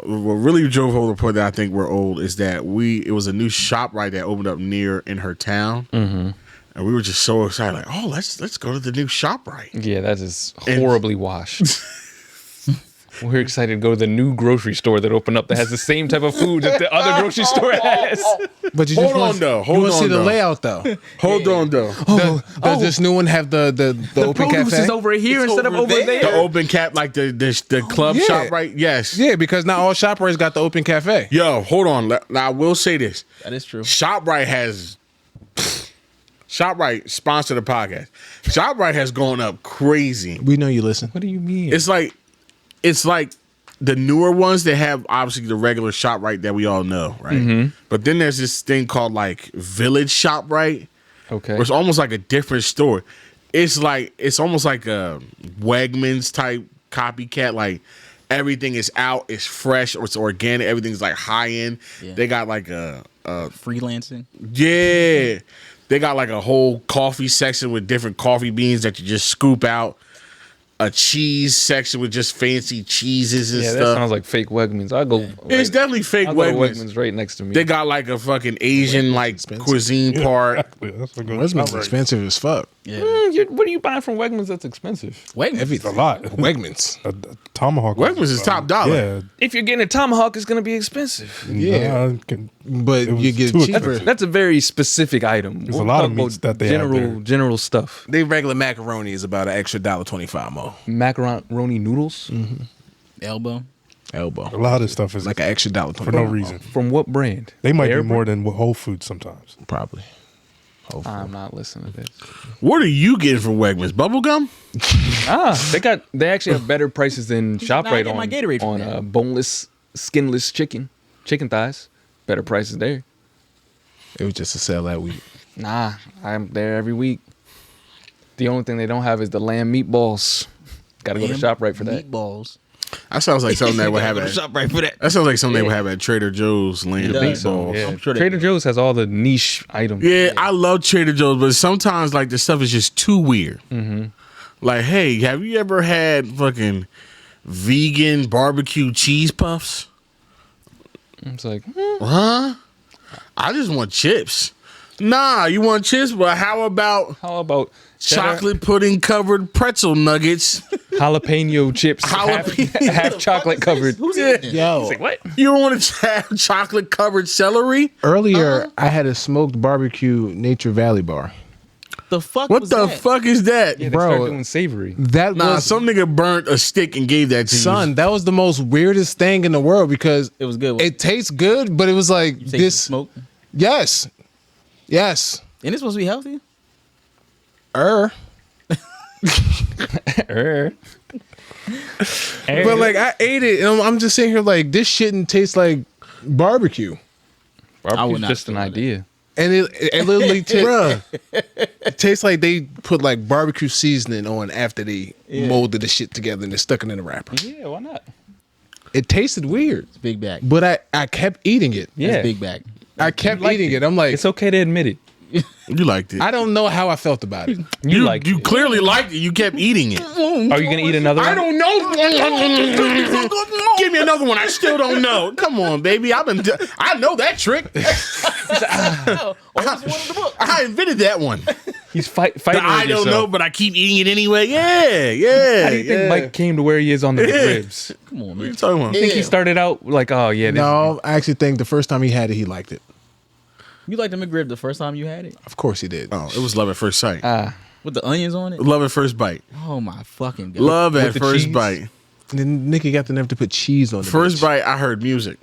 what really drove home the point that I think we're old is that it was a new ShopRite that opened up near in her town, and we were just so excited, like, "Oh, let's go to the new ShopRite." yeah, that is horribly washed. We're excited to go to the new grocery store that opened up that has the same type of food that the other grocery store has. But you Hold just on, want, though. you Hold want to see on, the though. layout though. Hold on, though. Does this new one have the open Produce cafe? is over here instead of over The there. open cap, like the club Yeah. ShopRite. Yes. Yeah, because not all ShopRites got the open cafe. Yo, hold on. Now I will say this. That is true. ShopRite has ShopRite sponsored the podcast. ShopRite has gone up crazy. We know you listen. What do you mean? It's like the newer ones that have obviously the regular ShopRite that we all know, right? But then there's this thing called like Village ShopRite, okay. where it's almost like a different store. It's almost like a Wegmans type copycat. Like everything is out, it's fresh, or it's organic. Everything's like high end. Yeah. They got like a Freelancing. yeah. They got like a whole coffee section with different coffee beans that you just scoop out. A cheese section with just fancy cheeses and Yeah, that stuff. sounds like fake Wegmans. I'll go. It's definitely fake I'll go to Wegmans. Wegmans right next to me. They got like a fucking Asian like cuisine part. Exactly. That's a good Wegmans ShopRite. expensive as fuck. Yeah. What are you buying from Wegmans that's expensive? Wait, It's a lot. Wegmans. A tomahawk. Wegmans is top dollar. Yeah. If you're getting a tomahawk, it's going to be expensive. Yeah. Nah, But It was you get too cheaper. expensive. That's a very specific item. There's a lot of Talk about meats that they have there. general stuff. They regular macaroni is about an extra $1.25 more. Macaroni noodles. elbow. Elbow. A lot of stuff is Like an extra $1.25 for no reason. From what brand? They might Bear be more than Whole Foods sometimes. Probably. I'm not listening to this. What are you getting from Wegmans? Bubble gum? They actually have better prices than ShopRite get my Gatorade from there. on boneless, skinless chicken thighs. Better prices there. It was just a sale that week. Nah, I'm there every week. The only thing they don't have is the lamb meatballs. Got to go to ShopRite for that. Meatballs. That sounds like something that would have at ShopRite for that. That sounds like something they would have at Trader Joe's. Lamb I think so, meatballs. Yeah. I'm sure they Trader do. Joe's has all the niche items. Yeah, I love Trader Joe's, but sometimes like the stuff is just too weird. Mm-hmm. Like, hey, have you ever had fucking vegan barbecue cheese puffs? It's like, Huh? I just want chips. Nah, you want chips, but how about how about cheddar, chocolate pudding covered pretzel nuggets? jalapeno chips, Jalapeno. half chocolate covered? Who's eating this? Yo, Like, what? You don't want to have chocolate covered celery? earlier I had a smoked barbecue Nature Valley bar. The fuck What was the that? fuck is that? Yeah, they Bro. start doing savory. That Nah, was some nigga burnt a stick and gave that to son. you. That was the most weirdest thing in the world because It was good. it tastes good, but it was like You take this. smoke. Yes, yes. And it's supposed to be healthy? But like I ate it, and I'm just sitting here like this shouldn't taste like barbecue, I would Barbecue's not just an feel that. idea. and it literally Bruh. it tastes like they put like barbecue seasoning on after they molded the shit together and they stuck it in a wrapper. Yeah, why not? It tasted weird, It's big bag. but I kept eating it. Yeah, It's big bag. I kept eating it. I'm like, It's okay to admit it. You liked it. I don't know how I felt about it. You like you it. clearly liked it. You kept eating it. Are you gonna eat another one? I don't know. Give me another one. I still don't know. Come on, baby. I know that trick. I invented that one. He's fighting. I with don't yourself. know, but I keep eating it anyway. Yeah. How do you think Mike came to where he is on the ribs? Come on, What are man. you talking about? I think he started out like, oh yeah, this No, I actually think the first time he had it, he liked it. You liked the McRib the first time you had it? Of course he did. Oh, it was love at first sight. With the onions on it? Love at first bite. Oh my fucking god. Love at the first cheese? bite. And then Nikki got the nerve to put cheese on the First bitch. bite, I heard music.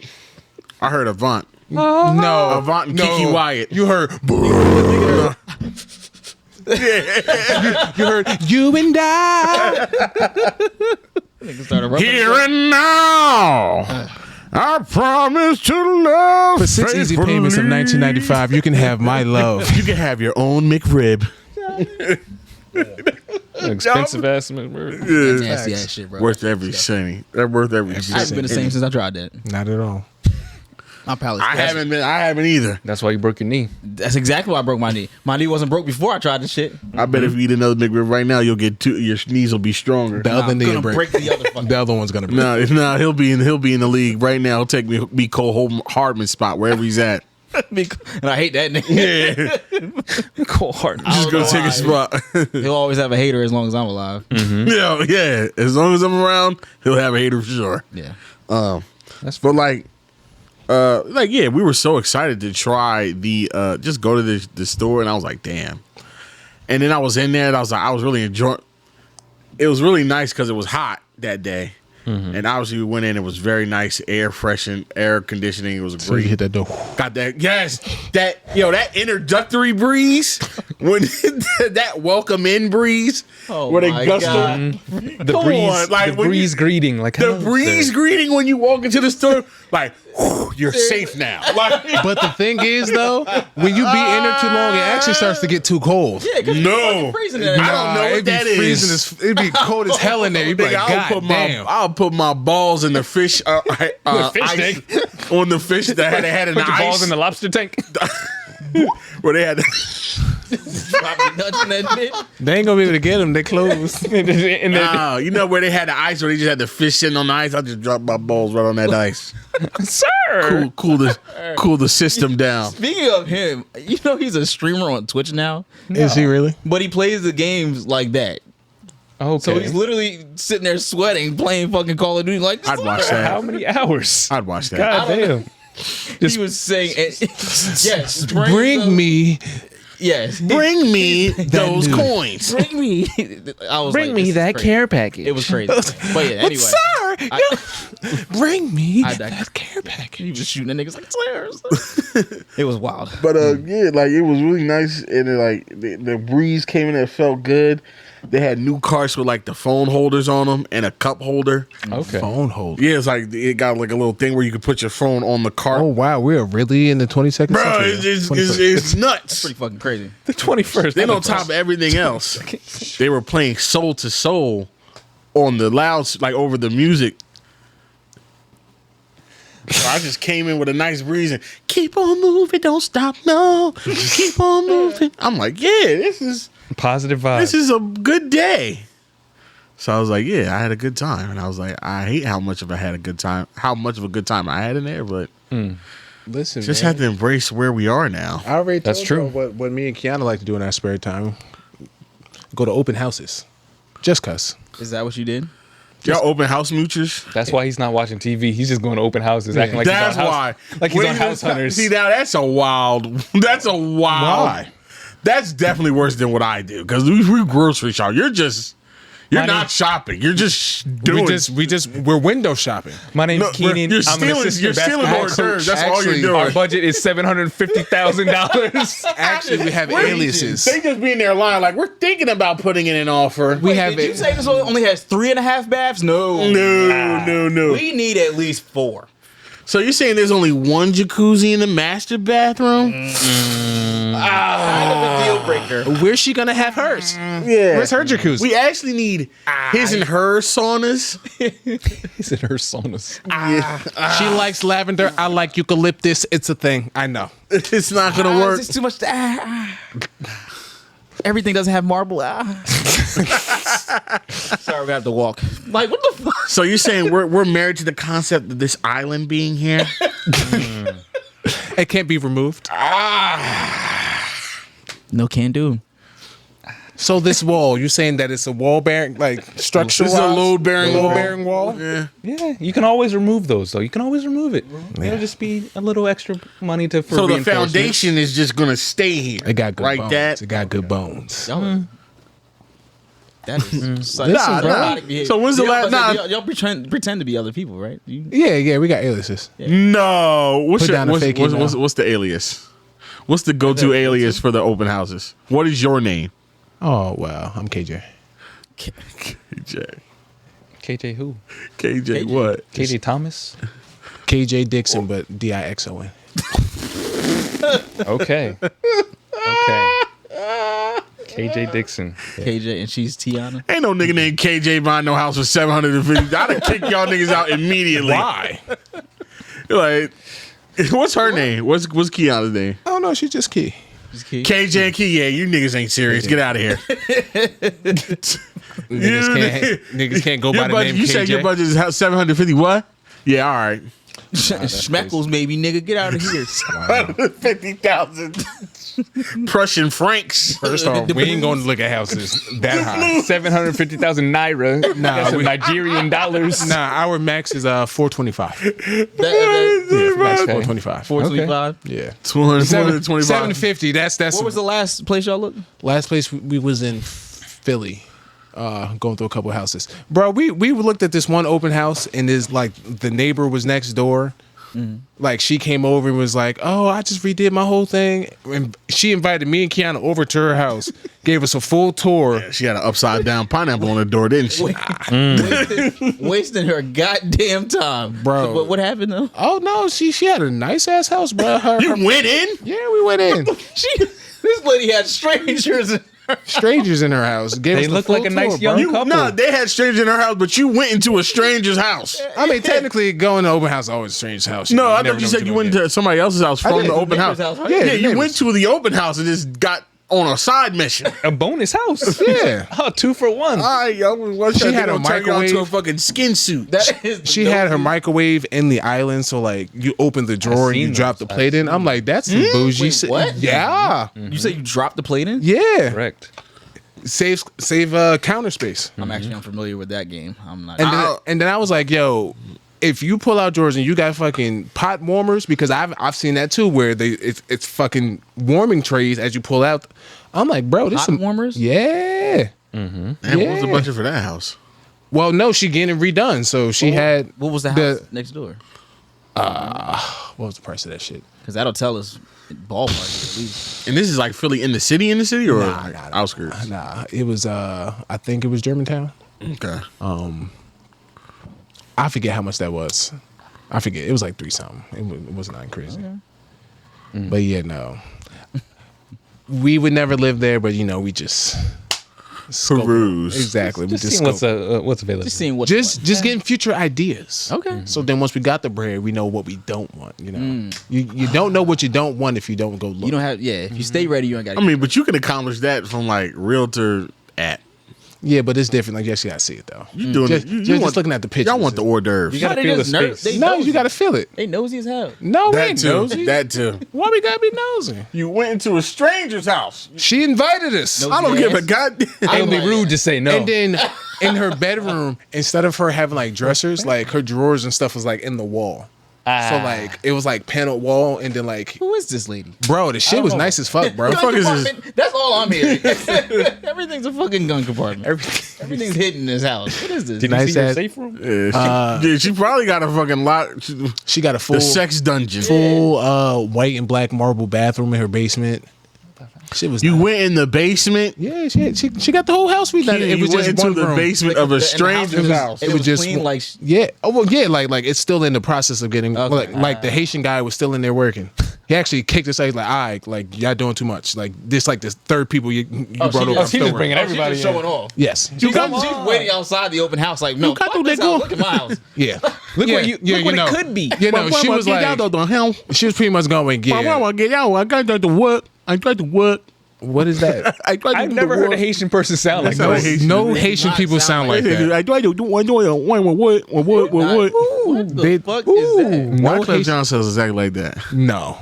I heard Avant. No, Avant and Kiki Wyatt. You heard. You heard you and I. Here and now, I promise to love. For 6 easy payments of $19.95, you can have my love. You can have your own McRib. expensive ass McRib. That's nasty ass shit, bro. Worth every penny. They're worth every I haven't cent. been the same since I tried that. Not at all. My palate. I haven't either. That's why you broke your knee. That's exactly why I broke my knee. My knee wasn't broke before I tried the shit. I bet if you eat another McRib right now, you'll get two. Your knees will be stronger. The other I'm knee gonna will break. break the other fucking. The other one's gonna break. No, he'll be in the league right now. He'll take me Cole Hardman spot wherever he's at. And I hate that nigga. Yeah, Cold heart. just go take a spot. He'll always have a hater as long as I'm alive. Yeah. As long as I'm around, he'll have a hater for sure. Yeah. But yeah, we were so excited to try the just go to the store, and I was like, damn. And then I was in there, and I was really enjoying. It was really nice because it was hot that day, and obviously we went in. It was very nice, air conditioning. It was So you great. hit that door. Got that? Yes, that introductory breeze when that welcome in breeze Oh where they my gust God. The Come breeze, on, like, the when breeze greeting, like the hello, breeze sir. greeting when you walk into the store, like whew, you're safe now. Like, But the thing is, though, when you be in there too long, it actually starts to get too cold. Yeah, 'cause No. freezing in there. I don't know what it'd be that is. freezing it'd be cold as hell in there. You'd be like, Nigga, God damn. I'll put my balls in the fish, fish ice tank. on the fish that they had in Put the your balls ice in the lobster tank. where they had. Dropping nuts in that bitch. They ain't gonna be able to get them. They closed. And then- You know where they had the ice, where they just had the fish sitting on the ice. I just drop my balls right on that ice. sir. Cool the system down. Speaking of him, you know he's a streamer on Twitch now, Is he really? but he plays the games like that. Okay. So he's literally sitting there sweating, playing fucking Call of Duty. Like, I'd watch How that. many hours? I'd watch that. God damn. he was saying, yes, Bring me. yes, Bring me those dude. coins. bring me. I was Bring like, me this is that crazy. care package. It was crazy, but yeah. Anyway, Sir, Bring me I- that care package. He was shooting at niggas like Slayers. It was wild. But yeah, like it was really nice, and it, like the breeze came in. It felt good. They had new carts with like the phone holders on them and a cup holder. Okay. Phone holder. Yeah, it's like it got like a little thing where you could put your phone on the cart. Oh wow, we're really in the 22nd Bro, century. it's nuts. Pretty fucking crazy. The 21st. Then on top of everything else, they were playing Soul to Soul on the louds, like over the music. So I just came in with a nice breeze and keep on moving, don't stop, no, keep on moving. I'm like, yeah, this is Positive vibes. a good day. So I was like, yeah, I had a good time, and I was like, I hate how much of a good time I had in there, but Listen, just man, have to embrace where we are now. I already That's told true. y'all what me and Kiana like to do in our spare time. Go to open houses. Just cuss. Is that what you did? Y'all open house moochers? That's why he's not watching TV. He's just going to open houses, acting like That's he's on why. house, like he's When on you House Hunters. See, now that's a wild. That's a wild. Why? That's definitely worse than what I do because we grocery shop. You're My not name- shopping. You're just doing. We're window shopping. My name's No, Keenan. you're I'm an stealing. assistant You're stealing basketball hors coach. d'oeuvres. That's all Actually, you're doing. Our budget is $750,000. Actually, we have aliases. They just be in their line like we're thinking about putting in an offer. We have Did you say this one only has 3.5 baths? No. No. We need at least 4. So you're saying there's only one jacuzzi in the master bathroom? Kind of a deal breaker. Where's she gonna have hers? Yeah. Where's her jacuzzi? We actually need his and her saunas. He's in her saunas. She likes lavender. I like eucalyptus. It's a thing. I know. It's not gonna work. It's too much. Everything doesn't have marble. Sorry, we have to walk. Like, what the fuck? So you're saying we're married to the concept of this island being here? It can't be removed. No can do. So this wall, you're saying that it's a wall bearing, like structural? This is a load-bearing wall. Yeah. Yeah, you can always remove those, though. You can always remove it. It'll just be a little extra money for So the reinforcement. foundation is just gonna stay here. It got good like bones. that. It got good bones. Y'all, that is Nah. So when's the last? Nah. Y'all pretend to be other people, right? Yeah, we got aliases. No. What's Put down a fakie now. what's the alias? What's the go-to alias for the open houses? What is your name? Oh wow, I'm KJ. KJ. KJ who? KJ what? KJ Thomas? KJ Dixon, but Dixon. Okay. KJ Dixon. KJ and she's Tiana. Ain't no nigga named KJ buying no house for $750. I'd have kicked y'all niggas out immediately. Why? Like, what's her name? What's Kiana's name? Oh no, she's just Key. KJ and Key. Yeah, you niggas ain't serious. Get out of here. Niggas can't go by Your the budget, name you KJ. said your budget is $750. What? Yeah, all right. Schmeckles, maybe, nigga. Get out of here. 50,000 Prussian francs. First off, we ain't going to look at houses that high. 750,000 naira. That's some we- Nigerian dollars. Nah, our max is 425. That- Max Okay. 425. 425. Yeah. 225. 750. That's What was the last place y'all looked? last place we was in Philly. Going through a couple houses, bro. We looked at this one open house, and is like the neighbor was next door. Like she came over and was like, "Oh, I just redid my whole thing," and she invited me and Kiana over to her house, gave us a full tour. She had an upside down pineapple on the door, didn't she? Wasting her goddamn time, Bro. So what happened though? Oh no, she had a nice ass house, bro. You went in? Yeah, we went in. This lady had strangers. Strangers in her house. Gave They us the look full like a nice tour, bro. young couple. No, they had strangers in her house, but you went into a stranger's house. I mean, technically, going to open house is always a strange house. No, I never thought you know said what you you're went gonna to somebody else's house from did. the open house. Neighbor's house. Yeah, Yeah, you neighbors. went to the open house and just got on a side mission. A bonus house. get. Yeah. Oh, 2 for 1. All right, yo, She had a turn you into a microwave. fucking skin suit. That is. She had her microwave in the island, so like you open the drawer and seen you drop those. the plate in. I'm like, that's some bougie Wait, shit. what? Yeah, You said you dropped the plate in? yeah. Correct. Save counter space. I'm actually unfamiliar with that game. I'm not. And then I was like, yo, if you pull out drawers and you got fucking pot warmers, because I've seen that too, where it's fucking warming trays as you pull out. I'm like, bro, this Pot some warmers? Yeah. Man, what was the budget for that house? Well, no, she getting it redone. So she had What was the house next door? what was the price of that shit? Because that'll tell us ballpark at least. And this is like Philly in the city or like outskirts? Nah, it was I think it was Germantown. Okay. I forget how much that was. I forget. It was like 3 something. It was not crazy. Okay. But yeah, no. We would never live there, but we just Peruse. Exactly. Just we just seeing what's available. Just seeing what. just getting future ideas. Okay. So then once we got the bread, we know what we don't want. You don't know what you don't want if you don't go look. You don't have. Yeah. If you stay ready, you ain't got. I mean, but you can accomplish that from like realtor app. Yeah, but it's different. Like, yes, you gotta see it though. You doing Just, it? You just want, looking at the pictures. y'all want the hors d'oeuvres. You gotta They feel the just nerve- space. they- No, nosy. you gotta feel it. They nosy as hell. No, we that ain't too. nosy. That too. Why we gotta be nosy? You went into a stranger's house. She invited us. No. I don't give a Yes. goddamn. It would be rude to say no. And then in her bedroom, instead of her having like dressers, like her drawers and stuff was like in the wall. So like it was like paneled wall, and then like, Who is this lady? bro, the shit was nice as fuck, bro. The fuck is this? That's all I'm hearing. Everything's a fucking gun compartment. Everything's hidden in this house. What is this? Did you Nice see your ass- safe room? Yeah, she probably got a fucking lot. She got a full The sex dungeon. full white and black marble bathroom in her basement. Shit was You nice. went in the basement. Yeah, she got the whole house redone. It It was went just into one the room. basement of a stranger's house. It It was was just clean, like Yeah. Oh well, yeah. Like it's still in the process of getting. Okay. Like the Haitian guy was still in there working. He actually kicked us out. He's like, all right, like y'all doing too much. Like this third people you brought over. Oh, she I'm still just bringing working. everybody she's in. showing off. Yes. She's waiting outside the open house, like, no, got fuck to this let go. house. Look at my house. Yeah. Look yeah, what you yeah, look what know. it could be. You know, she was like, she was pretty much going, Why yeah. I get out? I got to work. I tried to work. What is that? I tried to I've do never the heard a work. Haitian person sound like That sound that. like Haitian. No They Haitian not people sound sound like like that. I tried to do what? What the They- fuck is that? No Wyclef Haitian- John says exactly like that. No.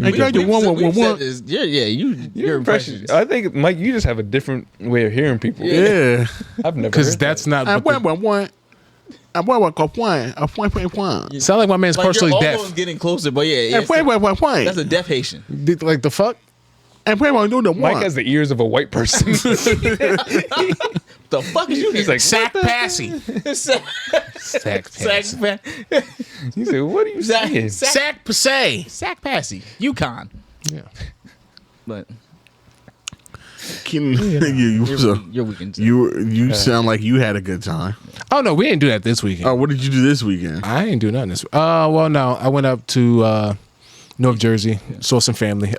I tried to We've said this. Yeah, your Your impression. I think, Mike, you just have a different way of hearing people. Yeah. I've never Because heard that's not. I what want one. I want a point. sound like my man's Like, partially you're deaf. almost getting closer, but yeah, I it's point. that's a deaf Haitian. Like the fuck? I want to do the Mike one. has the ears of a white person. The fuck is you? He's like, Sack Passy. sack, Sack sack, he said, what are you saying? Sack Passay. sack passy, Yukon. Yeah. But You your weekend. you sound like you had a good time. Oh no, we didn't do that this weekend. Oh, what did you do this weekend? I ain't do nothing this. Well, no, I went up to North Jersey, saw some family.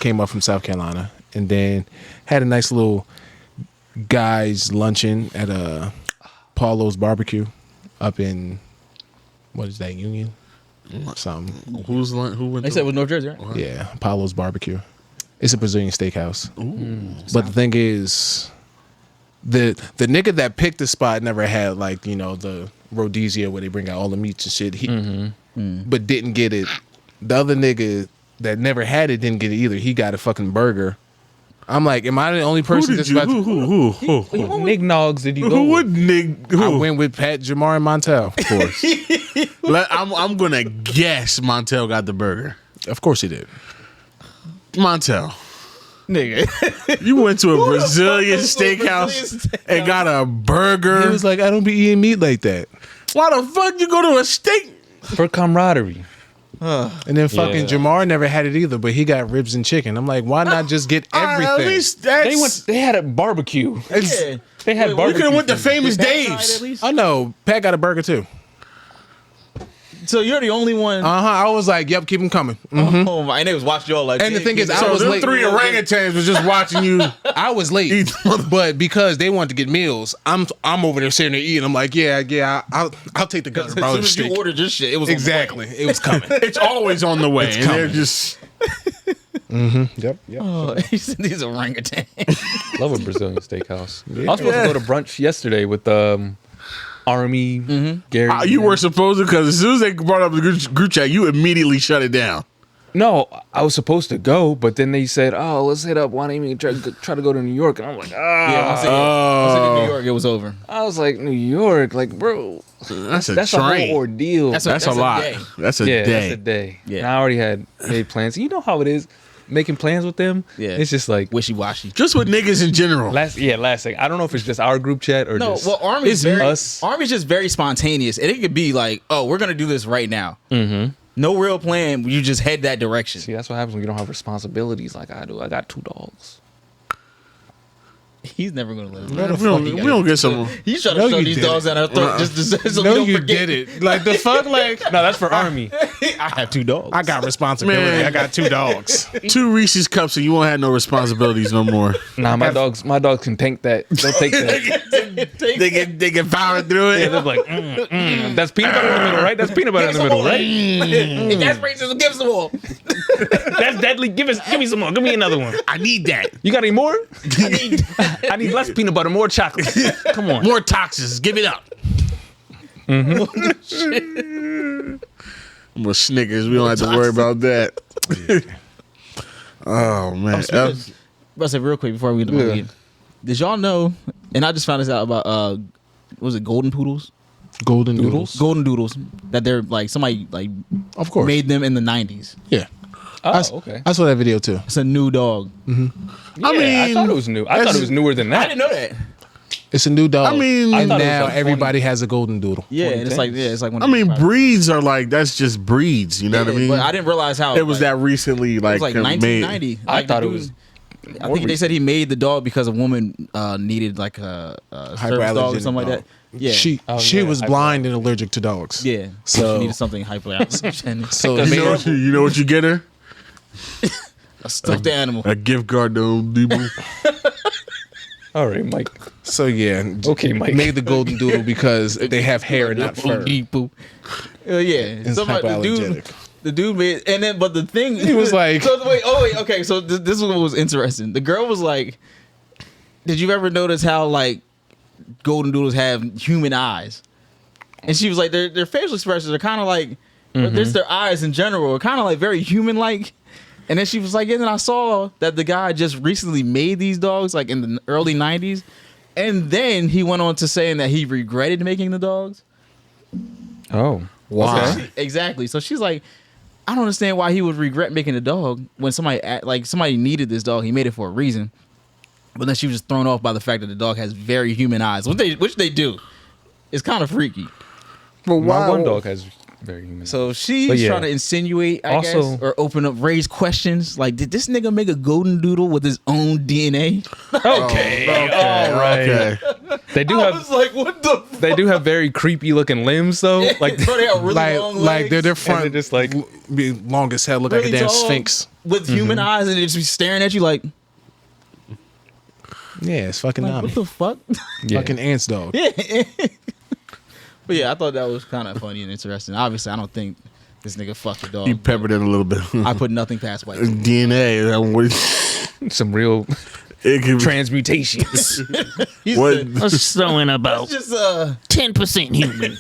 Came up from South Carolina, and then had a nice little guys luncheon at Paulo's Barbecue up in what is that, Union? Something. Who went? They said it was North Jersey, right? Yeah, Paulo's Barbecue. It's a Brazilian steakhouse. But the thing is, the nigga that picked the spot never had like the Rhodesia where they bring out all the meats and shit. He but didn't get it. The other nigga that never had it didn't get it either. He got a fucking burger. I'm like, am I the only person Who that's did you? about to... Who? Nignogs did you go Who with? would Nick? I Who? went with Pat, Jamar, and Montel. Of course. I'm gonna guess Montel got the burger. Of course he did. Montel, Nigga. you went to a Brazilian fuck is a steakhouse Brazilian steakhouse? and got a burger. He was like, I don't be eating meat like that. Why the fuck you go to a steak? For camaraderie. And then fucking Yeah. Jamar never had it either, but he got ribs and chicken. I'm like, why not just get everything? At least that's. They had a barbecue. Yeah. They had Wait, barbecue. we could have went to Famous Did Pat try it Dave's. at least? I know. Pat got a burger too. So you're the only one. I was like, yep, keep them coming. Oh my! And they was watching y'all like. And the thing is, I So was them late. 3 orangutans was just watching you. I was late, but because they wanted to get meals, I'm over there sitting there eating. I'm like, yeah, I'll take the gun. as soon as you ordered your shit, it was on the way. Exactly, it was coming. It's always on the way, and they're coming. just. Yep. Oh, he said these orangutan. Love a Brazilian steakhouse. I was supposed to go to brunch yesterday with Army, Gary. You were supposed to, because as soon as they brought up the group chat, you immediately shut it down. No, I was supposed to go, but then they said, "Oh, let's hit up. Why don't you try to go to New York?" And I'm like, Yeah, once it hit New York, it was over. I was like, New York, like, bro, That's a that's a train. whole ordeal. That's a lot. day. That's a yeah, day. that's a day. Yeah. And I already had made plans. You know how it is. making plans with them, it's just like wishy-washy. Just with niggas in general. last thing. I don't know if it's just our group chat or No, just well, Army's us. Army's just very spontaneous, and it could be like, oh, we're gonna do this right now. Mm-hmm. No real plan. You just head that direction. See, that's what happens when you don't have responsibilities like I do. I got 2 dogs. He's never gonna live. We don't get some. He's trying to show these dogs down our throat just so No, we don't you forget. did it. Like the fuck, like No, that's for Army. I have 2 dogs. I got responsibility. Man. I got 2 dogs. 2 Reese's cups and you won't have no responsibilities no more. Nah, my dogs can tank that. They'll take that. They can power through it. Yeah, they're like, that's peanut butter in the middle, right? That's peanut butter in the middle, right? If that's racist, give us some more. That's deadly. Give me some more. Give me another one. I need that. You got any more? I need less peanut butter, more chocolate. Come on. More toxins. Give it up. More Snickers. We don't have to worry about that. Oh man. But say real quick before we get to my lead. Did y'all know? And I just found this out about what was it golden poodles? Golden doodles. Golden doodles. That they're like somebody like Of course. made them in the 90s. Yeah. Oh, okay. I saw that video too. It's a new dog. Yeah, I thought it was new. I thought it was newer than that. I didn't know that. It's a new dog. I mean, and thought it was now like everybody has a golden doodle. Yeah, and it's like one I of mean, the- breeds are like that's just breeds. You know what I mean? But I didn't realize how it was that recently, It like, was like made. 1990. I Like, thought the it dude- was I think they said he made the dog because a woman needed like a service dog or something like that. Yeah, She was blind and allergic to dogs. yeah. So So- she needed something hypoallergenic. So You know what you get her? A stuffed animal. A gift card to Home Depot. all right, Mike. So yeah. Okay, Mike. Made the golden doodle because they have hair and not fur. Yeah, It's hypoallergenic. the dude made, and then but the thing He was like- so wait, okay. So this is what was interesting. The girl was like, "Did you ever notice how like golden doodles have human eyes?" And she was like, "Their facial expressions are kind of like, just their eyes in general are kind of like very human like." And then she was like, "And then I saw that the guy just recently made these dogs like in the early '90s." And then he went on to saying that he regretted making the dogs. Oh, Why? Exactly. So she's like, I don't understand why he would regret making a dog when somebody needed this dog. He made it for a reason. But then she was just thrown off by the fact that the dog has very human eyes, which they do. It's kind of freaky. But my one dog has very human. So she's But yeah. trying to insinuate, I Also- guess, or raise questions. Like, did this nigga make a golden doodle with his own DNA? Okay, all right. Okay. They do I have was like, what the fuck? they do have very creepy looking limbs though. Like Bro, they have really long legs. Like their and front they're just like be long as hell, look like really a damn tall, sphinx. with human eyes, and they just be staring at you like, Yeah, it's fucking what Nami. the fuck? yeah. Fucking ants dog. Yeah. But yeah, I thought that was kind of funny and interesting. Obviously, I don't think this nigga fucked a dog. You peppered it a little bit. I put nothing past white people. DNA. some real It could be, transmutations. He what? said, Let's throw in about just 10% human.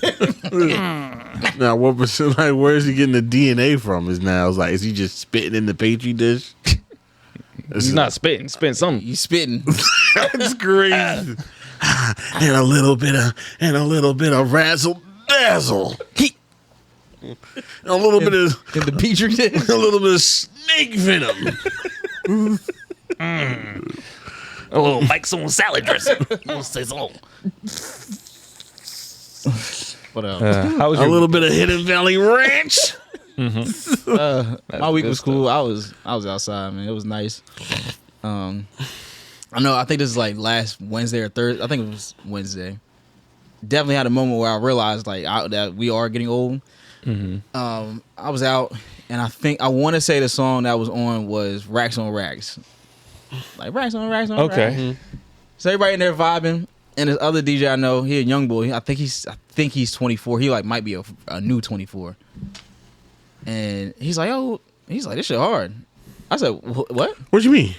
Now, what percent? Like, where's he getting the DNA from? Is he just spitting in the petri dish? He's not spitting something. you spitting. That's crazy. and a little bit of razzle dazzle. And a little bit of In the petri dish. a little bit of snake venom. A little Mike's on salad dressing. We'll say so. What else? How was A your little bit of Hidden Valley Ranch. My week good was cool. I was outside, man. It was nice. I know. I think this is like last Wednesday or Thursday. I think it was Wednesday. Definitely had a moment where I realized that we are getting old. I was out, and I want to say the song that was on was Racks on Racks. Like Racks on Racks on Racks. okay? So everybody in there vibing, and this other DJ I know, he a young boy. I think he's 24. He like might be a new 24. And he's like, this shit hard. I said, what? What you mean?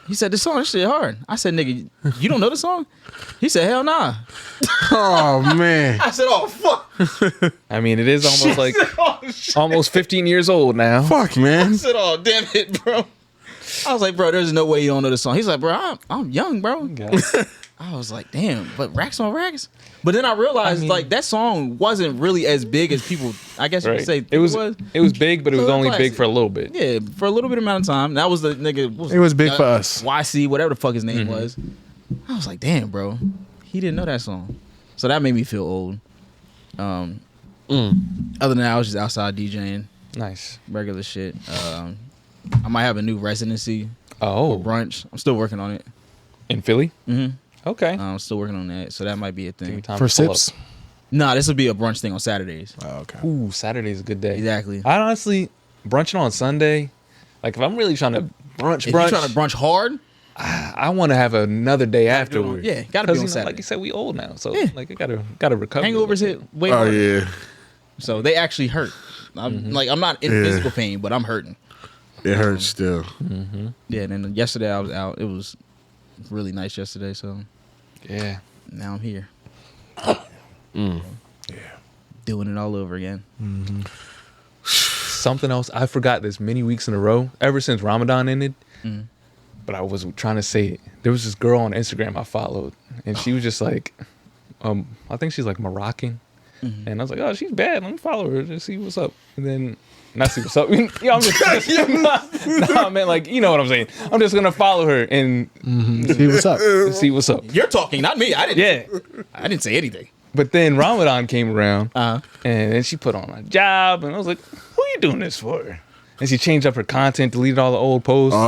He said, this shit hard. I said, nigga, you don't know the song? He said, hell nah. Oh man. I said, oh fuck. I mean, it is almost like almost 15 years old now. Fuck I man. said, oh damn it, bro. I was like, bro, there's no way you don't know the song. He's like, bro, I'm young, bro. I was like, damn, but Racks on Racks? But then I realized like that song wasn't really as big as people. I guess you could say it was big, but it was So only classic. big for a little bit. Yeah, for a little bit amount of time. That was the nigga. It was big for us. YC, whatever the fuck his name was. I was like, damn, bro, he didn't know that song. So that made me feel old. Other than that, I was just outside DJing, Nice. regular shit. I might have a new residency for brunch. I'm still working on it. In Philly? Mm-hmm. Okay. I'm still working on that, so that might be a Give me thing. time For to pull sips. Nah, this will be a brunch thing on Saturdays. Oh, okay. up. Ooh, Saturday's a good day. Exactly. I honestly, brunching on Sunday, like if I'm really trying to brunch, If you're trying to brunch hard, I want to have another day afterward. yeah, gotta be on Because Saturday. like you said, we old now, so Yeah. like I gotta recover. hangovers hit way Oh harder. yeah, So they actually hurt. I'm not in physical pain, but I'm hurting. it hurts still. Yeah, and then yesterday I was out. It was really nice yesterday, so Yeah. now I'm here. Doing it all over again. Something else I forgot this many weeks in a row ever since Ramadan ended. But I was trying to say it. There was this girl on Instagram I followed, and she was just like, I think she's like Moroccan, and I was like, oh, she's bad. Let me follow her to see what's up. And then not see what's up. Yeah, I'm just no, man, like you know what I'm saying. I'm just gonna follow her and See what's up. see what's up. You're talking, not me. I didn't say anything. But then Ramadan came around, Uh-huh. and then she put on a job, and I was like, who are you doing this for? And she changed up her content, deleted all the old posts. Like,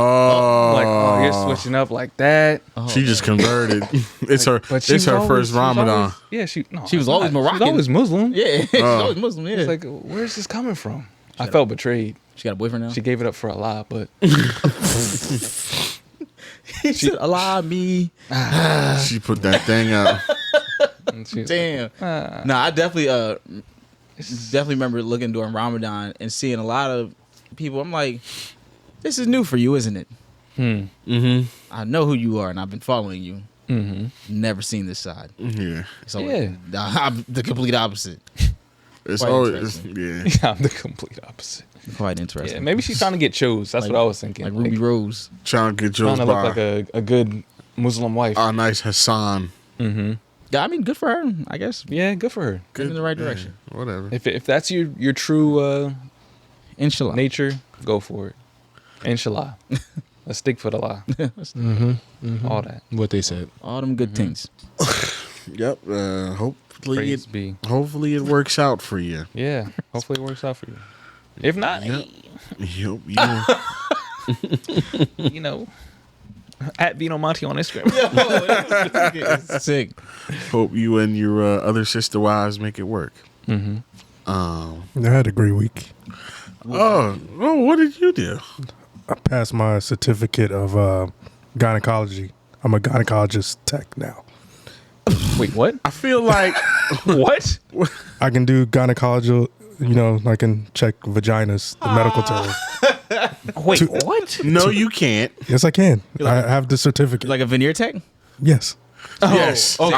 oh, you're switching up like that. She just converted. It's her. But she It's was her always- first she was Ramadan. always- yeah, she was always She Moroccan. was always Muslim. Yeah, she's always Muslim. Yeah, It's like, where's this coming from? I felt betrayed. she got a boyfriend now. She gave it up for Allah, but He said, "Allow me." She put that thing out. she, Damn. Nah, I definitely remember looking during Ramadan and seeing a lot of people. I'm like, this is new for you, isn't it? Mm-hmm. I know who you are, and I've been following you. Never seen this side. Yeah. So Yeah. I'm the complete opposite. It's Quite always interesting. yeah. I'm the complete opposite. Quite Yeah, interesting. maybe she's trying to get chose. That's Like- what I was thinking. like Ruby Rose. Trying to get trying yours to look by like a good Muslim wife. our nice Hassan. Yeah, I mean, good for her. I guess Yeah, good for her. good in the right direction. Whatever. If that's your true Inshallah. nature, go for it. Inshallah. Let's stick for the law. All that. What they said. All them good things. Yep. Praise be. Hopefully it works out for you. Yeah. Hopefully it works out for you. If not, Yep. You you know, at Vino Monty on Instagram. Sick. hope you and your other sister wives make it work. I had a great week. Oh, what did you do? I passed my certificate of gynecology. I'm a gynecologist tech now. Wait, what? I feel like What? I can do gynecology. You know, I can check vaginas, the medical term. Wait, what? no, you can't. Yes, I can. I have the certificate. Like a veneer tech? Yes. Yes. okay.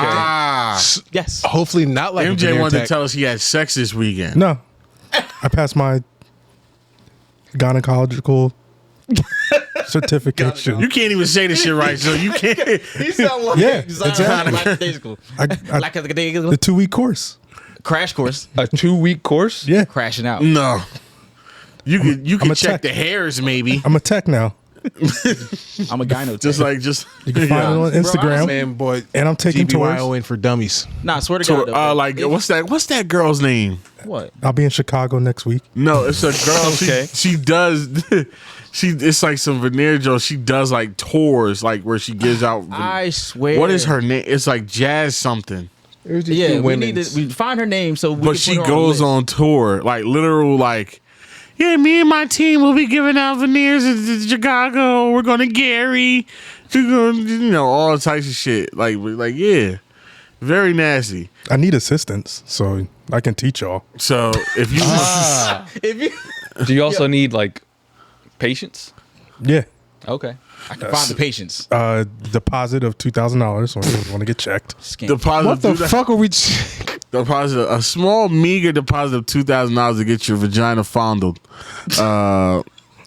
Yes. Hopefully not like a MJ veneer wanted to tech. tell us he had sex this weekend. No. I passed my gynecological certification. You can't even say this shit right, so you can't. He sound like Yeah, exactly. exactly. I, the the 2-week course. crash course. A 2-week course? Yeah. Crashing out. No. You I'm can a check tech. the hairs maybe. I'm a tech now. I'm a gyno tech. Just like just You can find it on Instagram. Man, boy. And I'm taking tours. GBYO in for dummies. Nah, I swear to God. though, like if- what's that girl's name? what? I'll be in Chicago next week. No, it's a girl. Okay. She does. It's like some veneer Joe. She does like tours, like where she gives out. I swear. What is her name? It's like Jazz something. Yeah, we need to we find her name so we But can she put her goes the list. on tour, like literal, like, yeah, me and my team will be giving out veneers in Chicago. We're going to Gary. We're going, all types of shit. Like, yeah, very nasty. I need assistance, so I can teach y'all. So if you, If you, Do you also need like patience? Yeah. Okay. I can find the patients. Deposit of $2,000 when you want to get checked. deposit, What the fuck are we? deposit a small meager deposit of $2,000 to get your vagina fondled,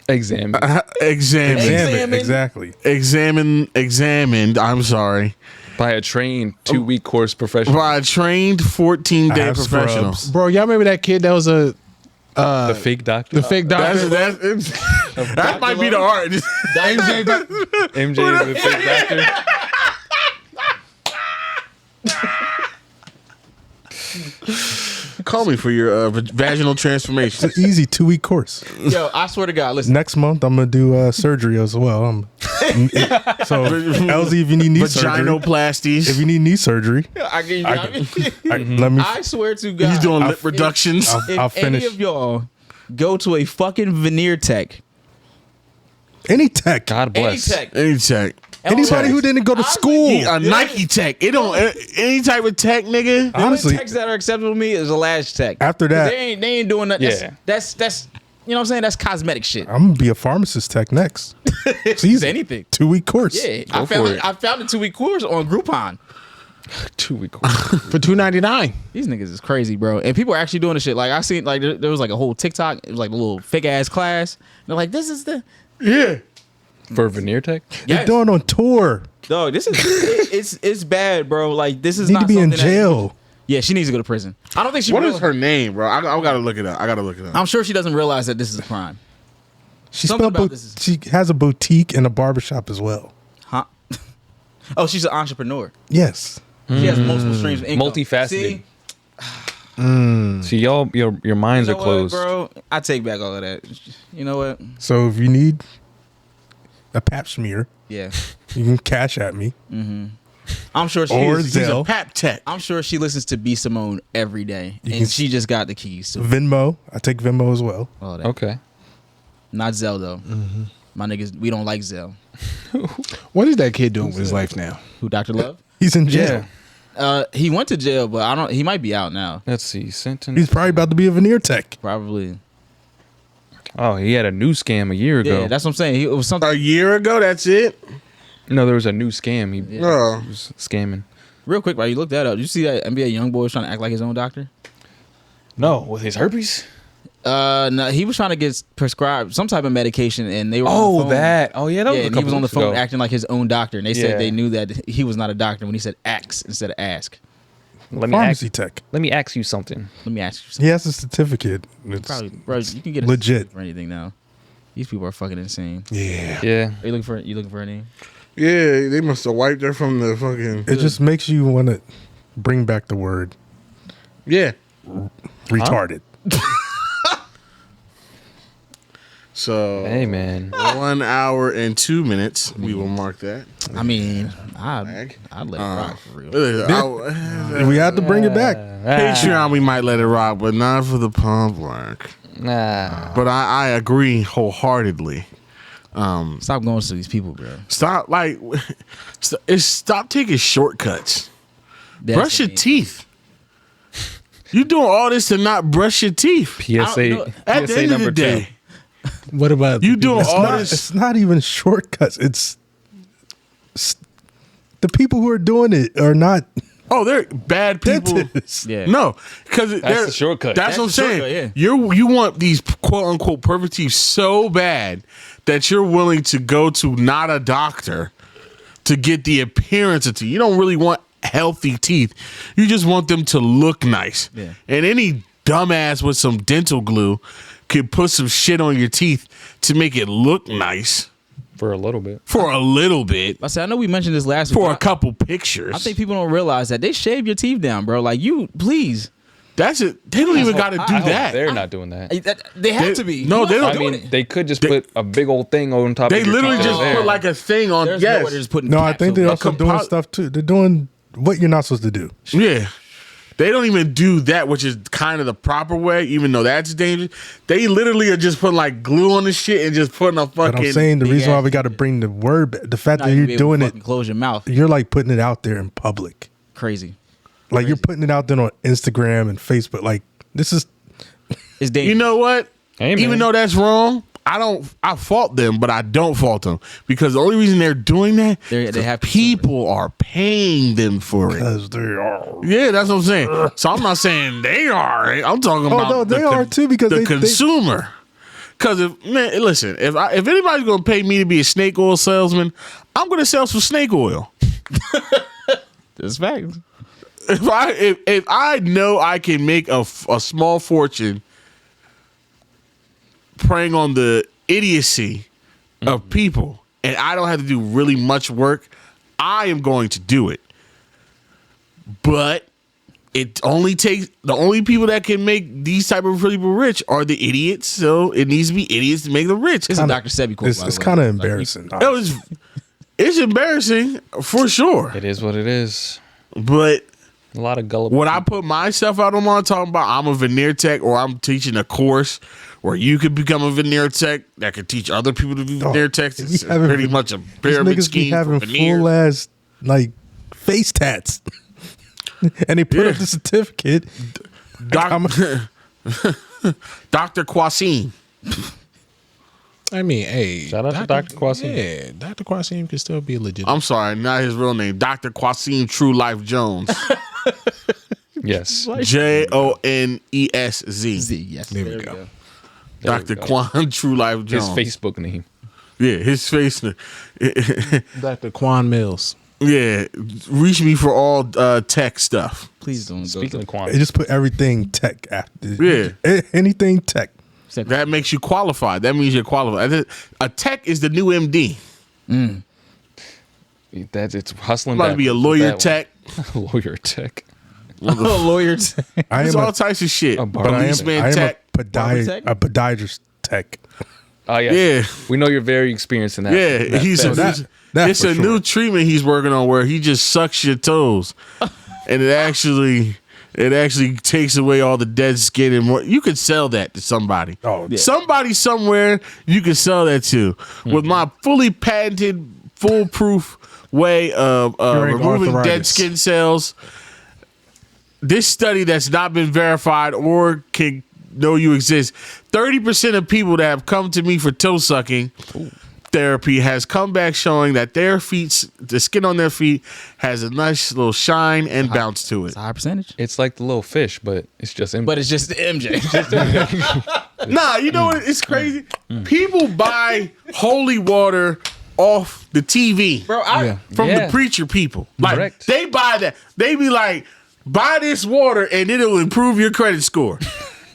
Examine. examined. Examine. Exactly. Examined. I'm sorry. By a trained 2-week course professional. By a trained 14-day have professional. scrubs. Bro, y'all remember that kid that was the fake doctor. fake doctor? That might be the art. MJ is the fake doctor. Call me for your vaginal transformation. It's an easy 2-week course. Yo, I swear to God, listen. Next month, I'm going to do surgery as well. So, LZ, if you need knee surgery, Vaginoplasties. if you need knee surgery, I give you. let me. I swear to God, He's doing lip reductions. If I'll any finish. of y'all go to a fucking veneer tech, Any tech. God any bless. tech, Any tech. Anybody who didn't go to school. A Nike tech. It don't any type of tech, nigga. the only Honestly, techs that are acceptable to me is a lash tech. After that- they ain't doing that. Yeah. That's you know what I'm saying. That's cosmetic shit. I'm going to be a pharmacist tech next. It's easy. Anything. 2-week course. Yeah, Go for it. I found a 2-week course on Groupon. 2-week course. For $2.99. These niggas is crazy, bro. And people are actually doing this shit. Like I seen, like there was like a whole TikTok. It was like a little fake ass class. And they're like, this is the Yeah. For veneer tech? They're doing on tour. Dog, this is it's bad, bro. Like this is Need not to be in something that- jail. yeah, she needs to go to prison. I don't think she. What is real- her name, bro? I gotta look it up. I'm sure she doesn't realize that this is a crime. She Something spelled about this is- she has a boutique and a barbershop as well. Huh? Oh, she's an entrepreneur. Yes. She has multiple streams of income. Multifaceted. See, See, y'all, your minds you know are closed. what, bro? I take back all of that. You know what? So if you need a pap smear, Yeah, you can cash at me. I'm sure she. Or He's a Zelle. pap tech. I'm sure she listens to B Simone every day, You and can- she just got the keys to Venmo. I take Venmo as well. all that. Okay. Not Zelle though. My niggas, we don't like Zelle. What is that kid doing with his life now? Who, Dr. Love? He's in jail. He went to jail, but I don't. He might be out now. Let's see. Sentence. He's probably about to be a veneer tech. Probably. Oh, he had a new scam a year ago. Yeah, that's what I'm saying. It was something A year ago, that's it? No, there was a new scam. He No. was scamming. real quick. While you look that up, did you see that NBA young boy was trying to act like his own doctor? No, with his herpes. No, he was trying to get prescribed some type of medication, and they were on the Oh, phone. that. Oh, yeah. That was Yeah, a and he couple was on the weeks phone ago. acting like his own doctor, and they said Yeah. they knew that he was not a doctor when he said ask instead of ask. Let me ask. Pharmacy tech. Let me ask you something. Let me ask you something. He has a certificate. It's Probably, bro, you can get a legit. certificate for anything now. These people are fucking insane. Yeah. Yeah. Are you looking for a name? Yeah, they must have wiped her from the fucking. It just makes you want to bring back the word Yeah. retarded. So Hey, man. 1 hour and 2 minutes. We will mark that. I mean, Bag. I'd let it rock for real. We had to bring it back. Patreon, we might let it rock, but not for the pump work. Nah. But I agree wholeheartedly. Stop going to these people, bro. Stop taking shortcuts. That's Brush the your thing. teeth. You doing all this to not brush your teeth. PSA. At the PSA end of number the day, What about you doing It's all not, this. it's not even shortcuts. It's the people who are doing it are not Oh, they're bad people. dentists. Yeah. No, because That's the shortcut. That's what I'm That's the saying. shortcut, You want these quote unquote perfect teeth so bad that you're willing to go to not a doctor to get the appearance of teeth. You don't really want healthy teeth. You just want them to look nice. Yeah. And any dumbass with some dental glue could put some shit on your teeth to make it look nice For a little bit. for a little bit, I know we mentioned this last for a week. couple pictures. I think people don't realize that they shave your teeth down, bro. Like you, please. That's it. They don't even got to do I hope that. They're not doing that. They have to be. No, Who they else don't. is I doing mean, it? they could just put a big old thing on top They of your literally teeth just there. put like a thing on. There's no way Yes. they're just putting. No, I caps think they're over also compo- doing stuff too. They're doing what you're not supposed to do. Yeah. They don't even do that, which is kind of the proper way, even though that's dangerous. They literally are just putting like glue on the shit and just putting a But fucking. I'm saying the big reason why ass we got to bring the word back, the fact Not that even you're be able to doing it, fucking Close your mouth. you're like putting it out there in public. Crazy. Like you're putting it out there on Instagram and Facebook. Like this is It's dangerous. You know what? Hey, man. Even though that's wrong, I fault them, but I don't fault them because the only reason they're doing that, They have to- people are paying them for it. because they are. Yeah, that's what I'm saying. So I'm not saying they are. I'm talking about no, they are too, because the they- consumer. Because listen, if anybody's gonna pay me to be a snake oil salesman, I'm gonna sell some snake oil. That's facts. If I know I can make a small fortune preying on the idiocy of people, and I don't have to do really much work, I am going to do it. But it only takes the only people that can make these type of people rich are the idiots. So it needs to be idiots to make them rich. It's a Dr. Sebi quote. It's kind of embarrassing. It's embarrassing for sure. It is what it is. But A lot of gullible. when I put myself out on talking about I'm a veneer tech or I'm teaching a course where you could become a veneer tech that could teach other people to be veneer techs, it's pretty much a pyramid niggas scheme be having for veneers. full ass like face tats, and they put up the certificate. Dr. Kwasim. I mean, hey, Shout out to Dr. Kwasim. Yeah, Dr. Kwasim can still be legit. I'm sorry, not his real name. Dr. Kwasim True Life Jones. Yes. JONESZ. Z, yes. There we go. There Dr. we go. Quan True Life His Jones. Facebook name. Yeah, his face. Dr. Quan Mills. Yeah, reach me for all tech stuff. Please don't Speaking go of to quantum, They just put everything tech after. Yeah. Anything tech. That makes you qualified. That means you're qualified. A tech is the new MD. it's hustling. About to be a lawyer tech. Lawyer tech. lawyer. I It's am all a, types of shit. But but I am, Policeman I am tech. a podiatrist tech. Oh yeah. Yeah. We know you're very experienced in that. Yeah, that he's that- That's it's a for new sure. treatment he's working on where he just sucks your toes, and it actually takes away all the dead skin and more. You could sell that to somebody. Oh, yeah. Somebody somewhere you can sell that to with my fully patented, foolproof way of Curing removing dead arthritis. skin cells. This study that's not been verified or can know you exist. 30% of people that have come to me for toe sucking therapy has come back showing that their feet, the skin on their feet, has a nice little shine and bounce to it. It's a high percentage. It's like the little fish, but it's just MJ. But it's just MJ. Nah, you know what? It's crazy. People buy holy water off the TV, Bro, from Yeah. the preacher people. Like Correct. they buy that. They be like, buy this water and it'll improve your credit score.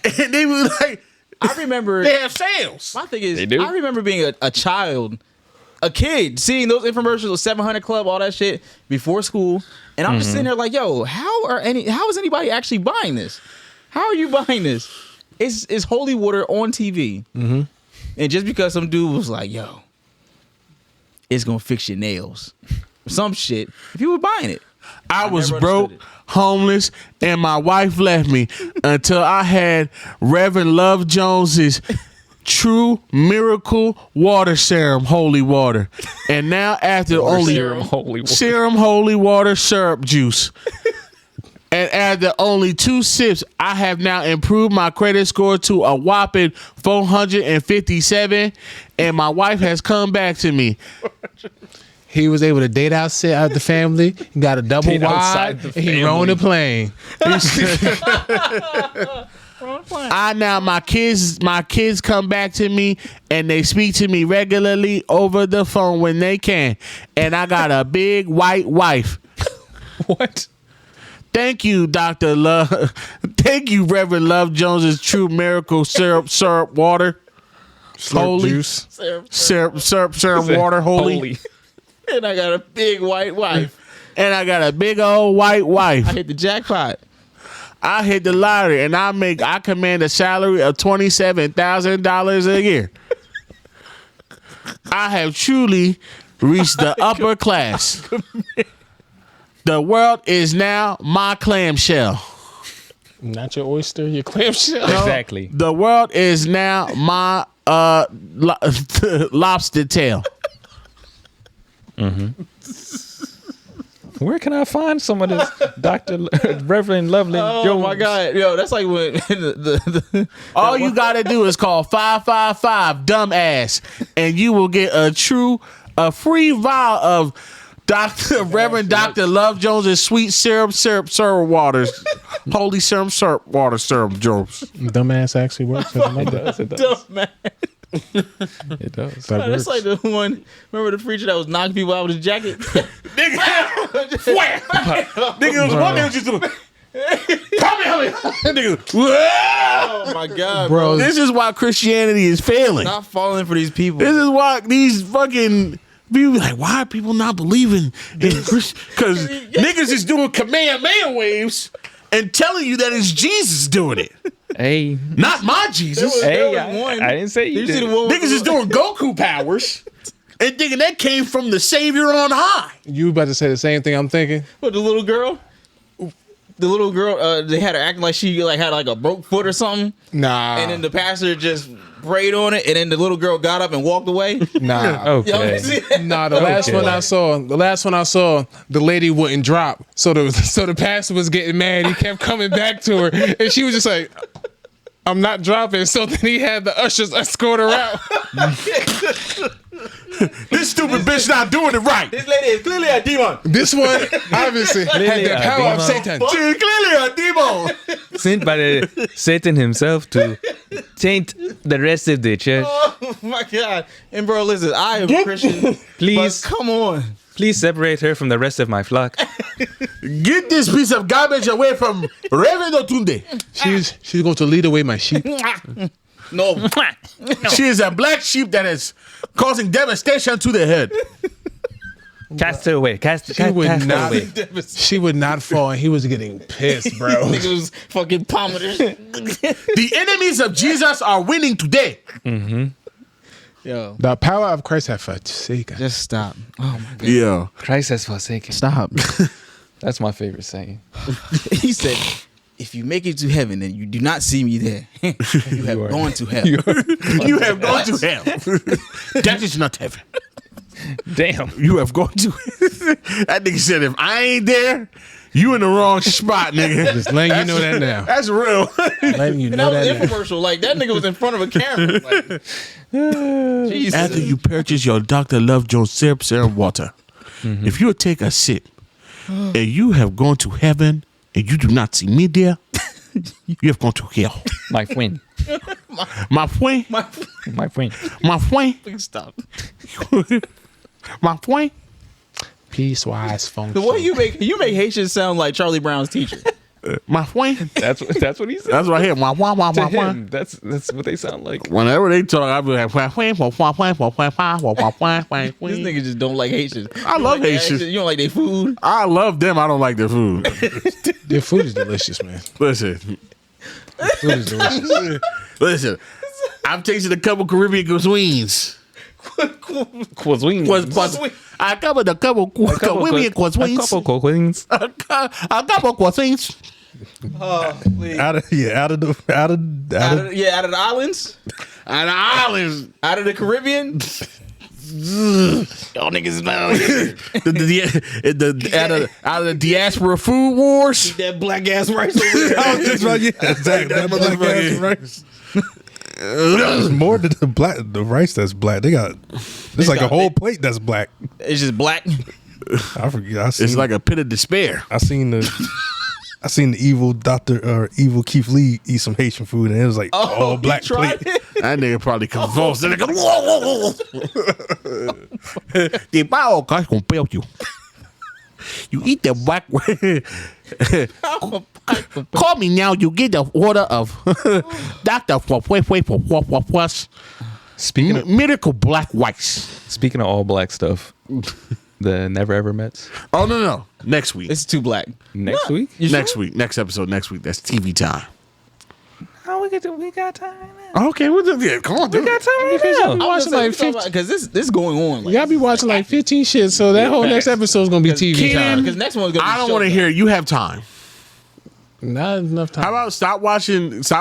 And they be like, I remember. they have sales. My thing is, They do? I remember being a child, a kid, seeing those infomercials with 700 Club, all that shit before school, and I'm just sitting there like, yo, how is anybody actually buying this? How are you buying this? It's holy water on TV, and just because some dude was like, yo, it's gonna fix your nails, some shit, people were buying it. I was never broke, understood it. homeless, and my wife left me until I had Reverend Love Jones's True Miracle Water Serum Holy Water. And now after only Serum Holy Water. Serum Holy Water Syrup Juice. And after only 2 sips, I have now improved my credit score to a whopping 457, and my wife has come back to me. He was able to date outside the family, got a double Date outside wide, the and he rode a family. plane. My kids come back to me and they speak to me regularly over the phone when they can. And I got a big white wife. What? Thank you, Dr. Love. Thank you, Reverend Love Jones's True Miracle Syrup Water. Holy Juice. syrup water, holy. And I got a big white wife. And I got a big old white wife. I hit the jackpot. I hit the lottery and I command a salary of $27,000 a year. I have truly reached the upper class. The world is now my clamshell. Not your oyster, your clamshell. Exactly. The world is now my lobster tail. Where can I find some of this Dr. Reverend Lovely Oh Jones? my God, yo, that's like when the All you gotta do is call 555 dumbass, and you will get a free vial of Reverend Dr. Love Jones's sweet syrup waters, holy syrup water syrup Jones. Dumbass actually works. It does. dumb man. It does. That That's works. like the one. Remember the preacher that was knocking people out with his jacket? Nigga, nigga was one day was just doing. Help me. Nigga, whoa! Oh my god, bro! This is why Christianity is failing. Not falling for these people. This is why these fucking people be like, why are people not believing in Christ? Because niggas is doing command man waves and telling you that it's Jesus doing it, Hey, not my Jesus. There hey, was one. I didn't say you Did you see did. the one? Niggas is doing Goku powers and thinking that came from the Savior on high. You about to say the same thing I'm thinking? What, the little girl? The little girl, they had her acting like she had like a broke foot or something, Nah. and then the pastor just prayed on it, and then the little girl got up and walked away. Nah. Y'all Okay. see that? Nah, the last one I saw, the lady wouldn't drop. So the pastor was getting mad. He kept coming back to her, and she was just like, "I'm not dropping." So then he had the ushers escort her out. This stupid bitch not doing it right. This lady is clearly a demon. This one obviously had the power of Satan. She's clearly a demon. Sent by the Satan himself to taint the rest of the church. Oh my god! And bro, listen, I am a Christian. Please, But come on. please separate her from the rest of my flock. Get this piece of garbage away from Reverend Otunde. She's going to lead away my sheep. No, She is a black sheep that is causing devastation to the head. Cast her away. Cast She would her not. away. She would not fall, and he was getting pissed, bro. nigga was fucking pommeted. The enemies of Jesus are winning today. Yo, The power of Christ have forsaken. just stop. Oh my god. Yeah. Christ has forsaken. Stop. That's my favorite saying. He said, if you make it to heaven and you do not see me there, you have are- gone to hell. You have gone to hell. That is not heaven. Damn. You have gone to That nigga said, if I ain't there, you in the wrong spot, nigga. Just letting you know that now. That's real. Letting you And know that was that now. infomercial. Like, that nigga was in front of a camera. Like, Jesus. After you purchase your Dr. Love Jones syrup serum water, if you take a sip and you have gone to heaven and you do not see me there, you have gone to hell. My friend. My friend, My friend. my friend, Please stop. my friend. Peace-wise function. The way you make Haitians sound like Charlie Brown's teacher. My friend. That's what he said. That's right here. My wah, wah, To wah, wah. him, that's what they sound like. Whenever they talk, I'll be like, wah, wah, wah, wah, wah, wah, wah, wah, wah, wah, wah, wah. This nigga just don't like Haitians. I You love like their Haitians. accent, You don't like their food. I love them. I don't like their food. Their food is delicious, man. Listen, Food is delicious. listen. I've tasted a couple Caribbean cuisines. Cuisine. I covered a couple Caribbean A cuisines. couple cuisines. A couple cuisines. Oh, please. Out of Out of the islands, And the islands. out of the Caribbean. Y'all niggas smell Out of the diaspora food wars. that black ass rice over there. I was just like, yeah, exactly. That black ass rice. It's more than the rice that's black. They got it's like a whole plate that's black. It's just black. I forget. It's like a pit of despair. I seen the evil evil Keith Lee eat some Haitian food, and it was like all he black tried plate. it? That nigga probably convulsed. That nigga, whoa. The bao guys compel you. You eat the black. Call me now. You get the order of Dr. Speaking of Miracle Black Whites. speaking of all black stuff, the Never Ever Mets Oh, no. Next week. It's too black. next week. Next week. Next episode next week. That's TV time. Oh, we got time now. Okay, come on, dude. We got time right now. Watching like 15. Because this is going on. Like, Y'all be watching like 15 shit, so that whole next episode is gonna be TV time. Because next one's gonna be I don't want to hear it. You have time. Not enough time. How about stop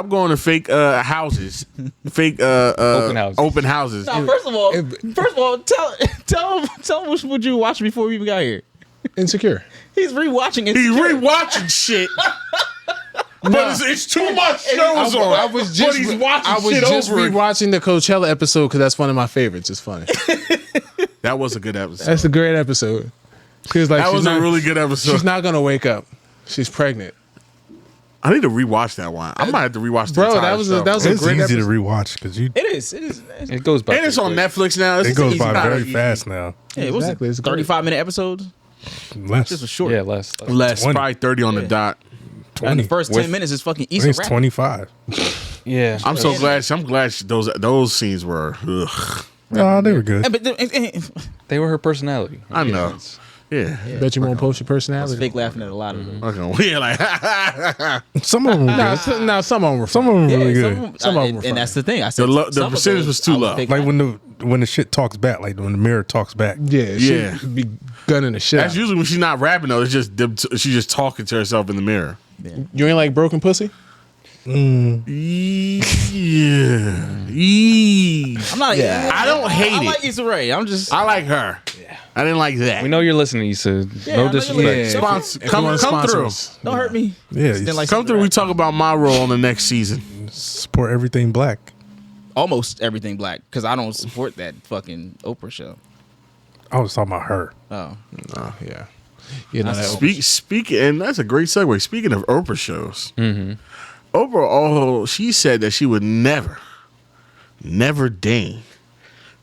going to fake houses, fake open houses. Now, first of all, tell him what you watched before we even got here. Insecure? He's rewatching it. He's rewatching shit. But it's too much shows on. I was just but he's watching I was shit just over. rewatching the Coachella episode because that's one of my favorites. It's funny. That was a good episode. That's a great episode. Cause like That she's was not, a really good episode. She's not gonna wake up. She's pregnant. I need to rewatch that one. I might have to rewatch the Bro, entire that was show. a It's great easy to episode. rewatch because It is. It goes by. and it's on pretty quick. Netflix now. it goes easy by ride. very fast now. Yeah, it was Exactly, it's great. 35-minute episodes. Less. Just a short. Yeah, less. Less, 20. probably 30 on the Yeah. dot. And the 20. first 10 minutes is fucking I think Issa it's rapping. 25. Yeah. I'm so glad. I'm glad those scenes were. Ugh. No, they were good. They were her personality. I know. Yeah. Bet you won't post your I was personality. fake laughing at a lot of them. Okay. Yeah, like Some of them were Nah, good. some of them were Some of them were really some good. of them- Some of them were and that's the thing. I said The some of percentage those was too I low. fake Like laughing. when the shit talks back, like when the mirror talks back. Yeah, Yeah. she be gunning the shit that's out. usually when she's not rapping though. It's just she's just talking to herself in the mirror. You ain't like broken pussy? Yeah. I'm not. Yeah. I don't hate I it. like Issa Rae. I'm just. I like her. I didn't like that. We know you're listening, Issa. Yeah, I No know disrespect. you're Yeah. Sponsor, If you come wanna come sponsor through. us. Don't hurt me. Yeah, Didn't like Come Issa through. Rae. We talk about my role on the next season. support everything black. Almost everything black because I don't support that fucking Oprah show. I was talking about her. Oh, Oh, yeah. You know, that Speak, and that's a great segue. Speaking of Oprah shows, Oprah, she said that she would never deign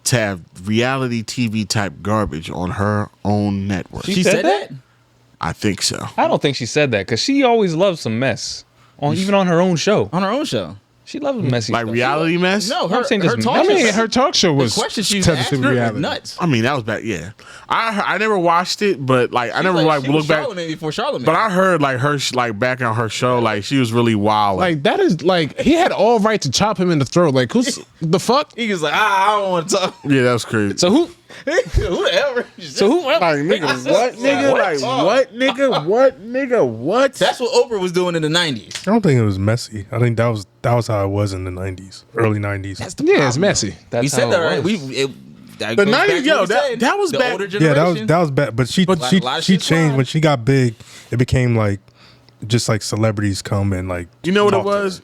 to have reality TV type garbage on her own network. She said that? I think so. I don't think she said that because she always loves some mess. Even on her own show. on her own show. She loves messy Like stuff. reality mess? No, I'm saying her just- talk I mean, show- her talk show was the question she asked technically her was reality. nuts. I mean, that was bad. Yeah, I never watched it, but like I never like she was looked back. Charlamagne before Charlamagne. But I heard like her like back on her show, like she was really wild. Like, that is, like, he had all right to chop him in the throat. Like, who's the fuck? he was like, I don't want to talk. yeah, that was crazy. So who? Who the hell? So who? Like nigga, what nigga? Like what nigga? What nigga? What? That's what Oprah was doing in the 90s. I don't think it was messy. I think that was how it was in the 90s, early 90s. That's the Yeah, problem, it's messy. though. We That's said how that, it right? was. That The goes back 90s, to yo, what we that- said. that was the back- older Yeah, generation. that was bad. But she a lot of she shit's changed fine. when she got big. It became like just like celebrities come and like You know what it talk to her. was?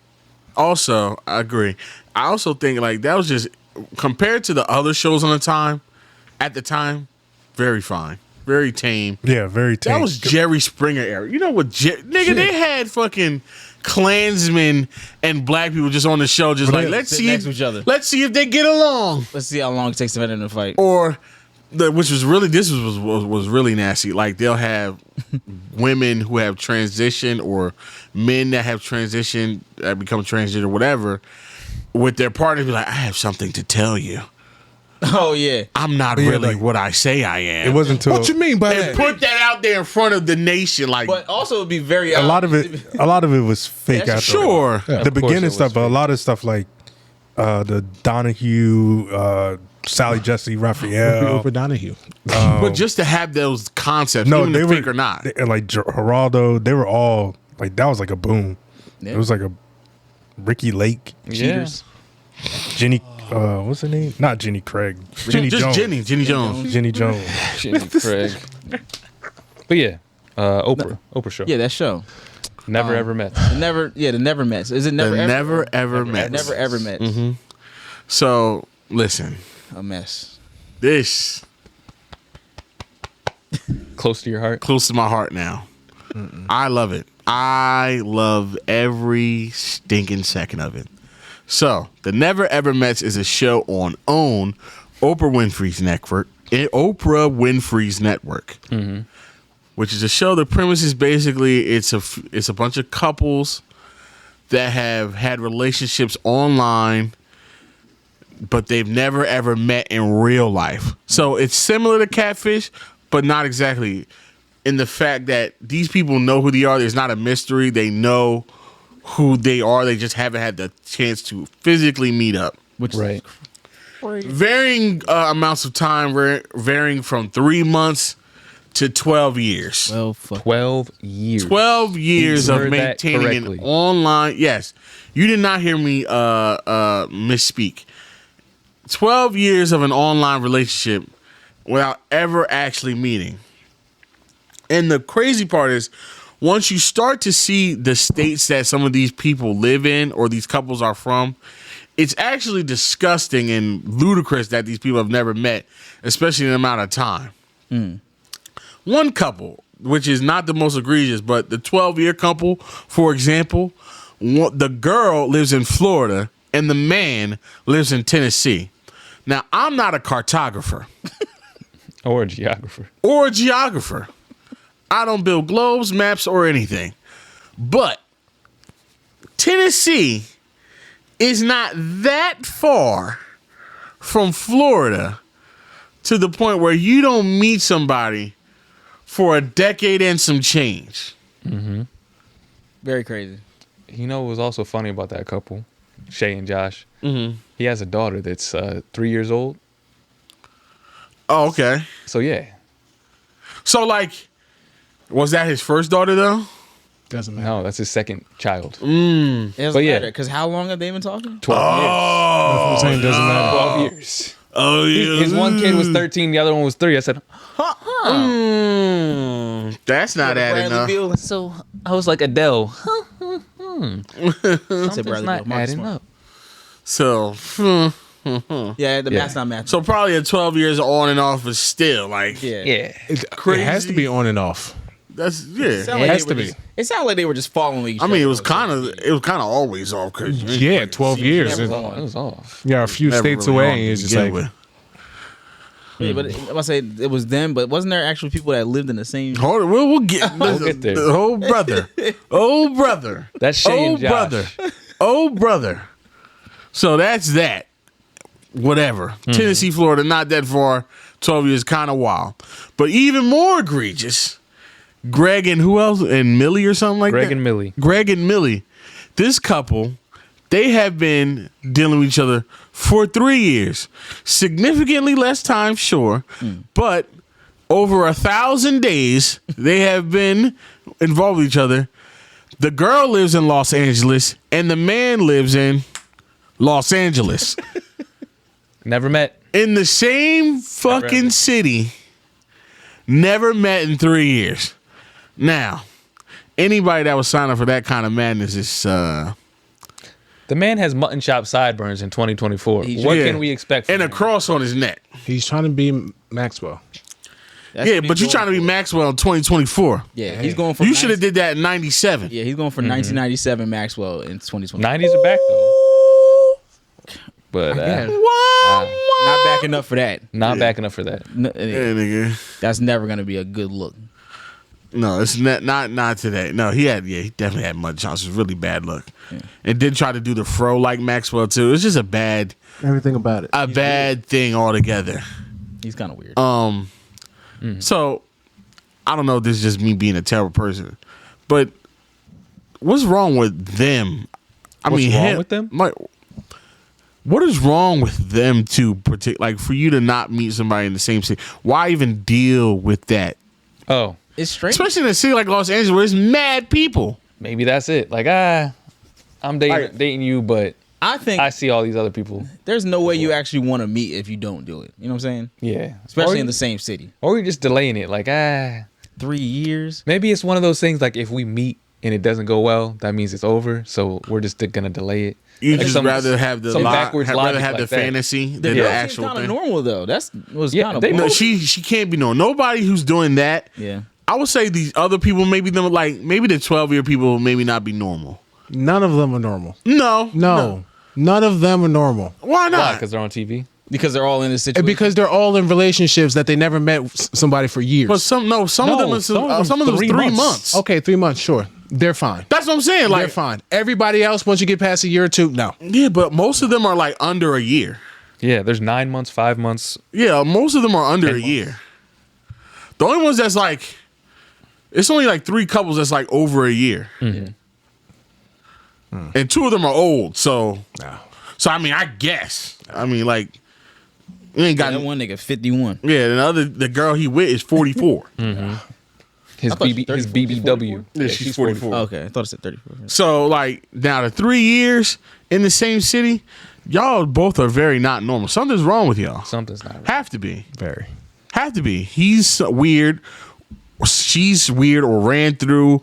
Also, I agree. I also think like that was just compared to the other shows on the time, at the time, very fine, very tame. Yeah, very tame. That was Jerry Springer era. You know what, nigga? They had fucking Klansmen and black people just on the show, just But like they let's sit see, next to each other. let's see if they get along. Let's see how long it takes to enter the fight. Or which was really was really nasty. Like they'll have women who have transitioned or men that have transitioned that become transgender, whatever, with their partners. Be like, I have something to tell you. Oh yeah. I'm not Yeah, really like- what I say I am. It wasn't until What you mean by And that? put that out there in front of the nation, like But also it'd be very a lot of it was fake. Yeah, after sure. the Of course beginning it was stuff, but a fake. lot of stuff like the Donahue, Sally Jesse Raphael. Oprah Donahue. But just to have those concepts, No, even they if were fake or not. like Geraldo. They were all like that was like a boom. Yeah. It was like a Ricky Lake, Yeah. Jenny. What's her name? Not Jenny Craig. Jenny just Jones. Jenny Jones. Jenny Jones. Jimmy Craig. But yeah, Oprah show. Yeah, that show. Never ever met. The Never Mets. Is it The never ever? never ever met. Never ever met. So listen, A mess. this Close to your heart. close to my heart now. I love it. I love every stinking second of it. So, The Never Ever Mets is a show on OWN, Oprah Winfrey's network. Which is a show. The premise is basically it's a bunch of couples that have had relationships online, but they've never ever met in real life. So it's similar to Catfish, but not exactly. In the fact that these people know who they are. There's not a mystery. They know who they are. They just haven't had the chance to physically meet up. Which Right. Varying amounts of time, varying from 3 months to 12 years. well, fuck. 12 years. 12 years You of heard that maintaining an correctly. online. Yes, you did not hear me misspeak. 12 years of an online relationship without ever actually meeting. And the crazy part is, once you start to see the states that some of these people live in or these couples are from, it's actually disgusting and ludicrous that these people have never met, especially in the amount of time. One couple, which is not the most egregious, but the 12-year couple, for example, the girl lives in Florida and the man lives in Tennessee. Now, I'm not a cartographer. Or a geographer. I don't build globes, maps, or anything. But Tennessee is not that far from Florida to the point where you don't meet somebody for a decade and some change. Mm-hmm. Very crazy. You know what was also funny about that couple, Shay and Josh? Mm-hmm. He has a daughter that's 3 years old. Oh, okay. So, yeah. So, like, was that his first daughter, though? Doesn't matter. No, that's his second child. It doesn't But yeah. matter, because how long have they been talking? 12 I'm saying doesn't matter. 12 years. Oh, yeah. His one kid was 13, the other one was 3. I said, That's not adding up. Beal. so I was like, Adele. Said Something's Bradley not Beal. Marcus adding Smart. up. So, Yeah, the math's not matching. so probably a 12 years on and off is still like, Yeah. Yeah. It has to be on and off. that's, It yeah. sounded It like has they to were be. just- It sounded like they were just following each I other. mean, it was kind of always off because Yeah, 12 years. It was off. Yeah, a few states away, and it's just like, Yeah, but I must say it was them. But wasn't there actually people that lived in the same? Hold on, we'll get, get there. the old brother, old brother, That's Shay and old Josh. brother, old brother. So that's that. Whatever. Tennessee, Florida, not that far. 12 years, kind of wild. But even more egregious, Greg and who else? And Millie or something like Greg that? and Millie. Greg and Millie. This couple, they have been dealing with each other for 3 years. Significantly less time, sure. But over 1,000 days, they have been involved with each other. The girl lives in Los Angeles, and the man lives in Los Angeles. Never met. In the same fucking city. Never met in 3 years. Now, anybody that was signing up for that kind of madness is The man has mutton chop sideburns in 2024. What Yeah. can we expect from and a him? cross on his neck. he's trying to be Maxwell. That's Yeah, what but he's you're trying to be going for. Maxwell in 2024. Yeah, he's going for. You should have did that in 97. Yeah, he's going for 1997 Maxwell in 2020. 90s are back, though. But Not backing up for that. not backing up for that. Yeah, nigga. That's never gonna be a good look. No, it's not today. No, he definitely had mud shots. It was really bad luck. And did try to do the fro like Maxwell too. It's just a bad Everything about it. bad thing altogether. He's kind of weird. So I don't know if this is just me being a terrible person, but what's wrong with them? What's wrong with them? Like, what is wrong with them to protect? Like, for you to not meet somebody in the same city, why even deal with that? Oh, It's strange. Especially in a city like Los Angeles, where there's mad people. maybe that's it. Like, I'm dating you, but I think I see all these other people. there's no way you actually want to meet if you don't do it. You know what I'm saying? Yeah. Especially or, in the same city. Or you're just delaying it. Like, 3 years. maybe it's one of those things like if we meet and it doesn't go well, that means it's over. So we're just gonna delay it. You Like just rather have the some backwards rather logic have like the that. fantasy The than girl the seems actual kind of thing. normal though. That was Yeah, kind of they No, both- she can't be known. Nobody who's doing that. yeah. I would say these other people, maybe them like maybe the 12-year people, maybe not be normal. None of them are normal. No, No. None of them are normal. Why Why? not? Because they're on TV. Because they're all in this situation. And because they're all in relationships that they never met somebody for years. But some of them is some of them is 3 months. Okay, 3 months, sure. They're fine. That's what I'm saying. They're Like, fine. Everybody else, once you get past a year or two, no. yeah, but most of them are like under a year. Yeah, there's 9 months, 5 months. Yeah, most of them are under a year. The only ones that's like, it's only like 3 couples that's like over a year, and 2 of them are old. So, so I mean, I guess. I mean, like, you ain't got that one nigga 51. Yeah, the girl he with is 44. His I thought she his 34, BBW. Yeah, she's 44. Okay, I thought it said 34. So like now the 3 years in the same city, y'all both are very not normal. Something's wrong with y'all. Something's not right. Have to be. Very. Have to be. He's weird. She's weird or ran through.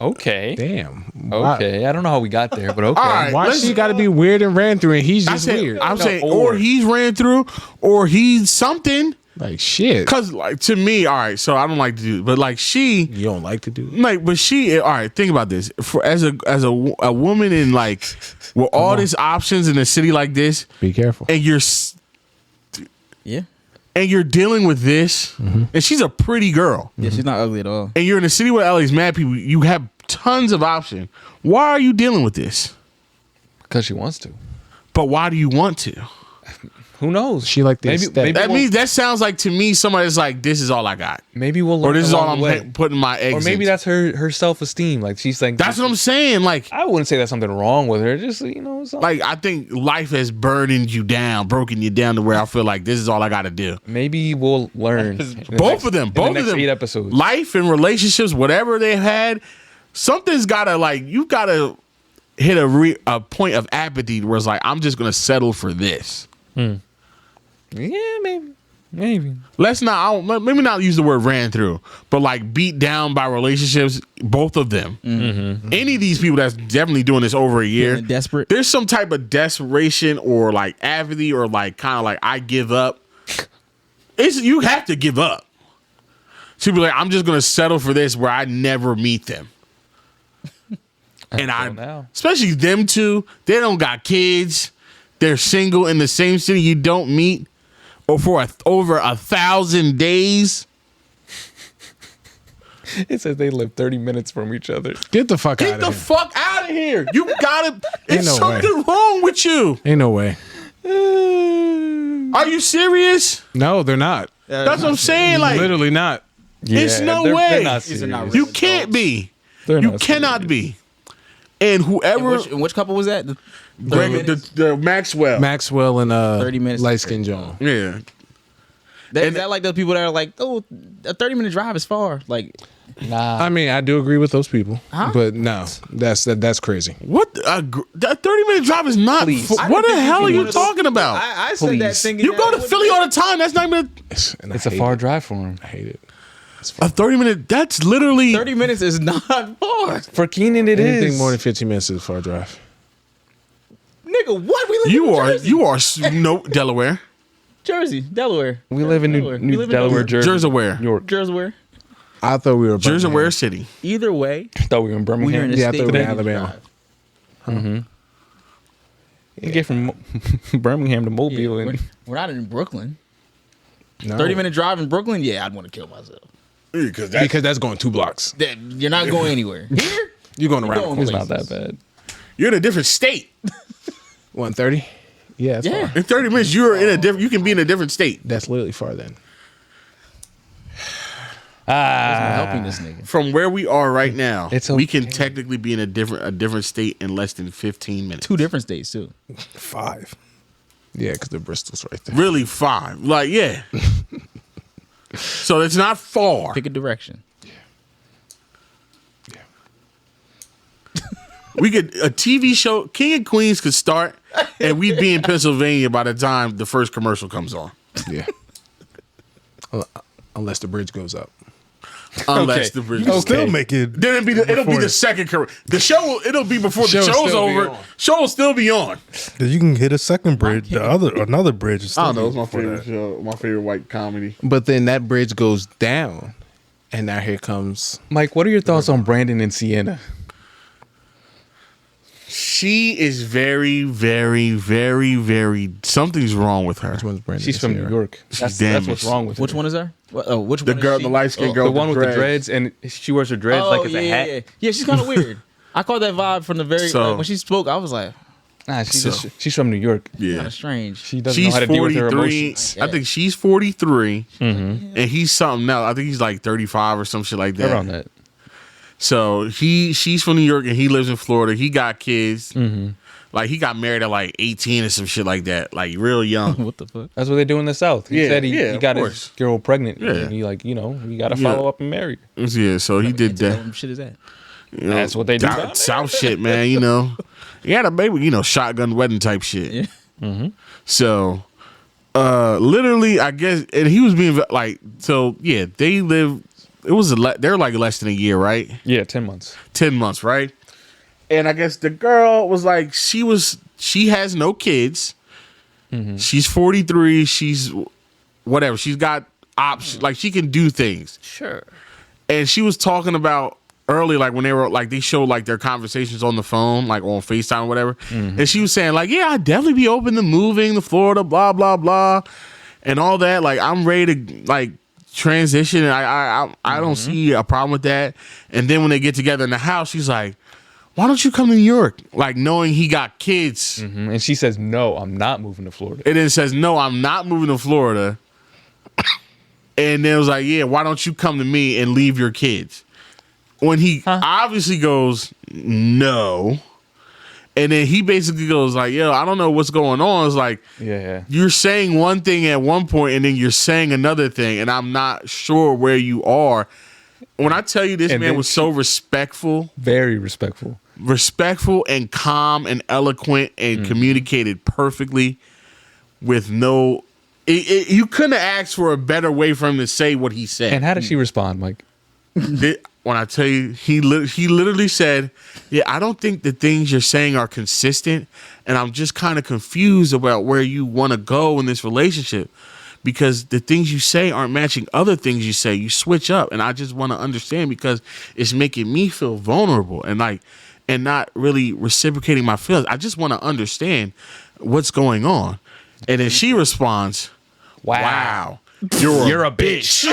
Okay. Damn. Okay. I don't know how we got there, but okay. All right. Why Let's- she got to be weird and ran through and he's I just said, weird? I'm No, saying, or- or he's ran through, or he's something, Like shit. Cause like to me, all right. So I don't like to do, but like she, You don't like to do it? like, but she. All right, think about this. For as a woman in like with all these options in a city like this, Be careful. and you're Yeah. and you're dealing with this, and she's a pretty girl, Yeah, she's not ugly at all. and you're in a city where all these mad people. You have tons of options. Why are you dealing with this? Because she wants to. But why do you want to? Who knows? She like the aesthetic. That means that sounds like to me somebody's like, this is all I got, maybe we'll learn or this is all along the way. I'm putting my eggs. Or maybe into. that's her self-esteem. Like she's like, That's what I'm saying. Like, I wouldn't say that's something wrong with her. Just something. I think life has burdened you down, broken you down to where I feel like this is all I got to do. Maybe we'll learn. Both of them, both of them. 8 episodes. Life and relationships, whatever they've had, something's gotta you gotta hit a point of apathy where it's like I'm just gonna settle for this. Yeah, maybe. Let's not. Maybe not use the word ran through, but like beat down by relationships. Both of them. Any of these people that's definitely doing this over a year, Feeling desperate. there's some type of desperation or like apathy or like kind of like I give up. You have to give up. To be like, I'm just gonna settle for this where I never meet them. And now. especially them two, they don't got kids. They're single in the same city you don't meet, or for over 1,000 days. It says they live 30 minutes from each other. Get the fuck Get out the of here. fuck out of here! You gotta. It's no way. something wrong with you. Ain't no way. Are you serious? No, they're not. That's what I'm saying. Like, Literally not. It's no they're way. not These are not serious. you real can't be. They're You not cannot serious. be. And whoever And which couple was that? the Maxwell. Maxwell and 30 minutes. light skin John. Yeah. Is that like those people that are like, oh, a 30-minute drive is far? Like, Nah. I mean, I do agree with those people, but no, that's crazy. What? That 30-minute drive is not. Please. What the hell are you talking about? I said that Please. thinking You go to Philly all the time. That's not even And I it's a hate far it. drive for him. I hate it. a 30-minute. That's literally 30 minutes is not far. For Keenan, it is. Anything more than 15 minutes is a far drive. Nigga, what? We live you in are Jersey. you are no Delaware. Jersey, Delaware. We live in Delaware. New We live in Delaware, Jersey. Jersey-ware. York. Jersey. I thought we were Jersey-ware City. Either way, Thought we were in we are in Birmingham. a Yeah, I state thought we were in that needs Alabama. drive. You get from Birmingham to Mobile. Yeah, and we're not in Brooklyn. No. 30-minute drive in Brooklyn? Yeah, I'd want to kill myself. Because Because that's going 2 blocks. You're not going anywhere. Here? You're going around. going it's not that places. bad. you're in a different state. 130? Yeah, that's Yeah. far. In 30 minutes, you're in a different. You can be in a different state. That's literally far then. I'm helping this nigga. From where we are right now, It's we can okay. technically be in a different state in less than 15 minutes. 2 different states, too. 5. Yeah, because the Bristol's right there. Really 5. Like, yeah. So it's not far. Pick a direction. We could a TV show, King and Queens could start, and we'd be in Pennsylvania by the time the first commercial comes on. Yeah. Unless the bridge goes up. Unless the bridge. You still make it. Then it'll be before- the second the show. It'll be before the Show'll show's still be over. on. Show will still be on. You can hit a second bridge, another bridge. Is I don't know. still It's my favorite show. My favorite white comedy. But then that bridge goes down, and now here comes. Mike, what are your thoughts on Brandon and Sienna? She is very, very, very, very. Something's wrong with her. Which one's Brandon? She's from New York. That's damaged. what's wrong with her. Which one is her? Which The one girl, is she? the light skinned Oh, girl, The one with the dreads. dreads, and she wears her dreads like it's a hat. Yeah, yeah, she's kind of weird. I caught that vibe from the very So- like, when she spoke. I was like, Nah, So- she's from New York. kind Yeah, of strange. She doesn't know she's how to deal with her 43. emotions. I think she's 43, and he's something else. I think he's like 35 or some shit like that. Around that. So she's from New York and he lives in Florida. He got kids. Like he got married at like 18 or some shit like that. Like real young. What the fuck? That's what they do in the South. He Yeah, said yeah, he of got course. his girl pregnant. Yeah. And he like, you got to Yeah. follow up and marry her. Yeah, so he did that. What shit is that? You know, That's what they do down down there. South shit, man. You know, he had a baby. Shotgun wedding type shit. Yeah. So, literally, I guess, and he was being like, so yeah, they live. It was they're like less than a year, right? Yeah, 10 months. 10 months, right? And I guess the girl was like, she has no kids. She's 43. She's whatever. She's got options. Like she can do things. Sure. And she was talking about early, like when they were like they showed like their conversations on the phone, like on FaceTime or whatever. And she was saying like, yeah, I'd definitely be open to moving to Florida, blah blah blah, and all that. Like I'm ready to like transition. And I don't see a problem with that. And then when they get together in the house, she's like, why don't you come to New York? Like knowing he got kids. And she says, no, I'm not moving to Florida. And then says, no, I'm not moving to Florida. And then it was like, yeah, why don't you come to me and leave your kids? When he obviously goes, no. And then he basically goes like, yo, I don't know what's going on. It's like, Yeah. you're saying one thing at one point and then you're saying another thing. And I'm not sure where you are. When I tell you this And man then was so respectful Very respectful. and calm and eloquent and communicated perfectly with no... you couldn't have asked for a better way for him to say what he said. And how did she respond, Mike? When I tell you, he literally said, yeah, I don't think the things you're saying are consistent, and I'm just kind of confused about where you want to go in this relationship because the things you say aren't matching other things you say. You switch up, and I just want to understand because it's making me feel vulnerable and not really reciprocating my feelings. I just want to understand what's going on. And then she responds, wow, you're a bitch.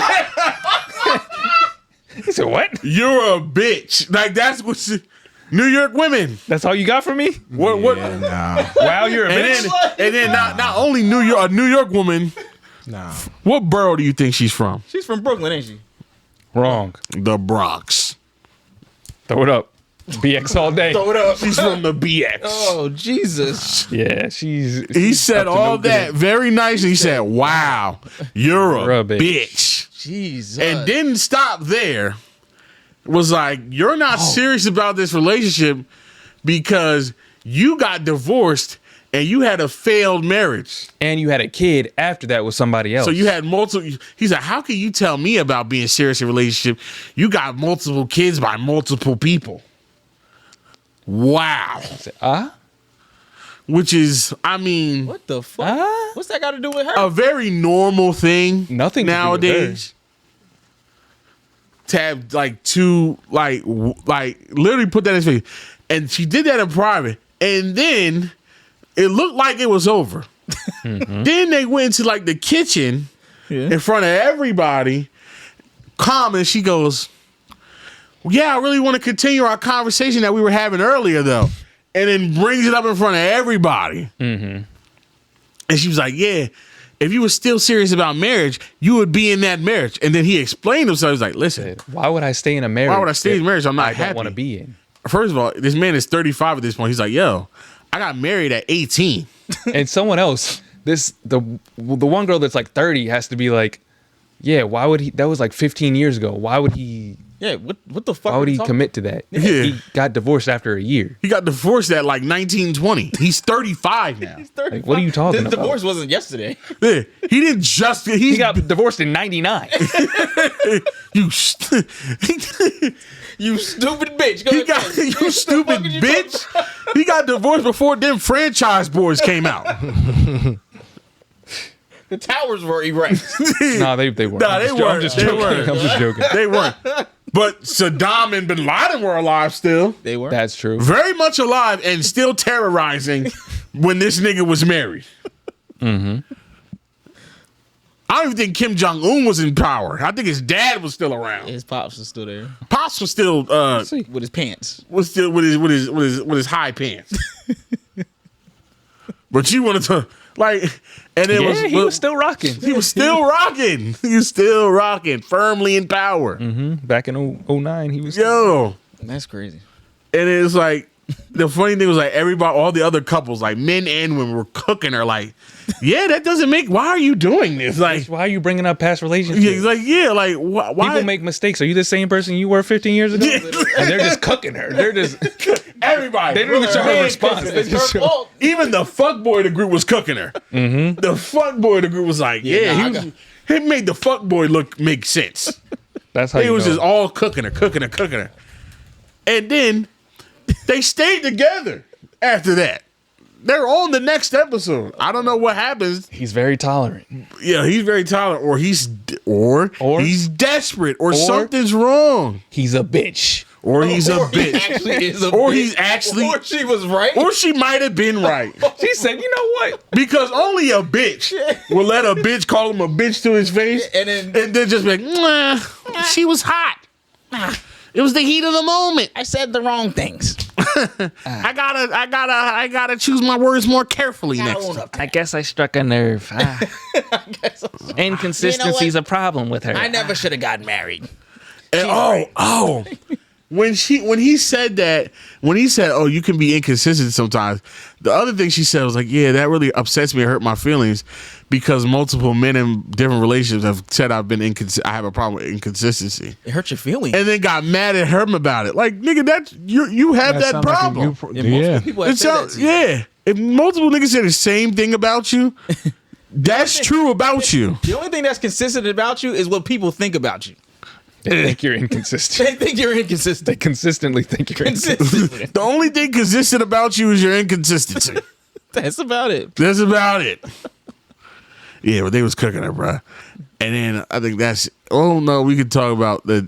He said, what? You're a bitch. Like that's what New York women. That's all you got from me? What? Wow, you're a bitch. And then not only a New York woman. Nah. What borough do you think she's from? She's from Brooklyn, ain't she? Wrong. The Bronx. Throw it up. BX all day. Throw it up. She's from the BX. Oh, Jesus. Yeah, He said up to all no that good. very nice. He said, wow, you're a bitch. Jesus. And didn't stop there. Was like, you're not serious about this relationship because you got divorced and you had a failed marriage. And you had a kid after that with somebody else. So you had multiple. He's like, how can you tell me about being serious in a relationship? You got multiple kids by multiple people. Wow. Which is, I mean, What the fuck? What's that got to do with her? a very normal thing. Nothing to do with nowadays. To have like two, like literally put that in his face, and she did that in private, and then it looked like it was over. Then they went into like the kitchen in front of everybody, calm, and she goes, yeah, I really want to continue our conversation that we were having earlier, though. And then brings it up in front of everybody. And she was like, yeah, if you were still serious about marriage, you would be in that marriage. And then he explained himself. He's like, listen, Why would I stay in a marriage? why would I stay in marriage? I'm not I happy. don't want to be in. First of all, this man is 35 at this point. He's like, yo, I got married at 18. And someone else, the one girl that's like 30 has to be like, yeah, why would he? That was like 15 years ago. Why would he? Yeah, what the fuck? Why would are we he talking commit to that? Yeah. He got divorced after a year. He got divorced at like 1920. He's 35 now. about? Like, what are you talking The about? divorce wasn't yesterday. Yeah, he didn't just. He got divorced in 99. you. You stupid bitch. Go He ahead, got man. you stupid What the fuck are you bitch. talking He got divorced before them franchise boys came out. The towers were erect. No, they weren't. Nah, they I'm weren't. just They joking. weren't. I'm just joking. They weren't. But Saddam and Bin Laden were alive still. They were. That's true. Very much alive and still terrorizing when this nigga was married. I don't even think Kim Jong-un was in power. I think his dad was still around. His pops was still there Pops was still with his pants. with his high pants. But you wanted to like, and it Yeah, he was still rocking. he was still rocking. He was still rocking, firmly in power. Back in 09, he was. Yo, That's crazy. and it's like the funny thing was like everybody, all the other couples, like men and women, were cooking her like, yeah, that doesn't make. Why are you doing this? Like, Why are you bringing up past relationships? yeah, like why? People make mistakes. Are you the same person you were 15 years ago? And they're just cooking her. They're just. everybody. They didn't even show her Man, response. cooking. They just show- Even the fuckboy of the group was cooking her. The fuckboy of the group was like, he made the fuckboy make sense. That's how He you was know. just all cooking her. And then they stayed together after that. they're on the next episode. I don't know what happens. He's very tolerant. Yeah, he's very tolerant, or he's desperate, or something's wrong, He's a bitch. or he's a bitch, Actually is a or bitch. he's actually, Or she was right. or she might have been right. She said, "You know what? Because only a bitch will let a bitch call him a bitch to his face, And then just be like, "Nah, she was hot. It was the heat of the moment. I said the wrong things. I gotta choose my words more carefully next time." I guess I struck a nerve. Inconsistency's a problem with her. I never should have gotten married. And when he said, "Oh, you can be inconsistent sometimes," the other thing she said was like, "Yeah, that really upsets me and hurt my feelings because multiple men in different relationships have said I've been I have a problem with inconsistency." It hurt your feelings. And then got mad at him about it. Like, nigga, that's you have that sound like problem. yeah. People have said that to you. Yeah. If multiple niggas say the same thing about you, that's true about you. The only thing that's consistent about you is what people think about you. They think you're inconsistent. They think you're They inconsistent. consistently think you're inconsistent. Consistently. The only thing consistent about you is your inconsistency. That's about it. That's about it. Yeah, but they was cooking her, bruh. And then I think that's. Oh no, we could talk about the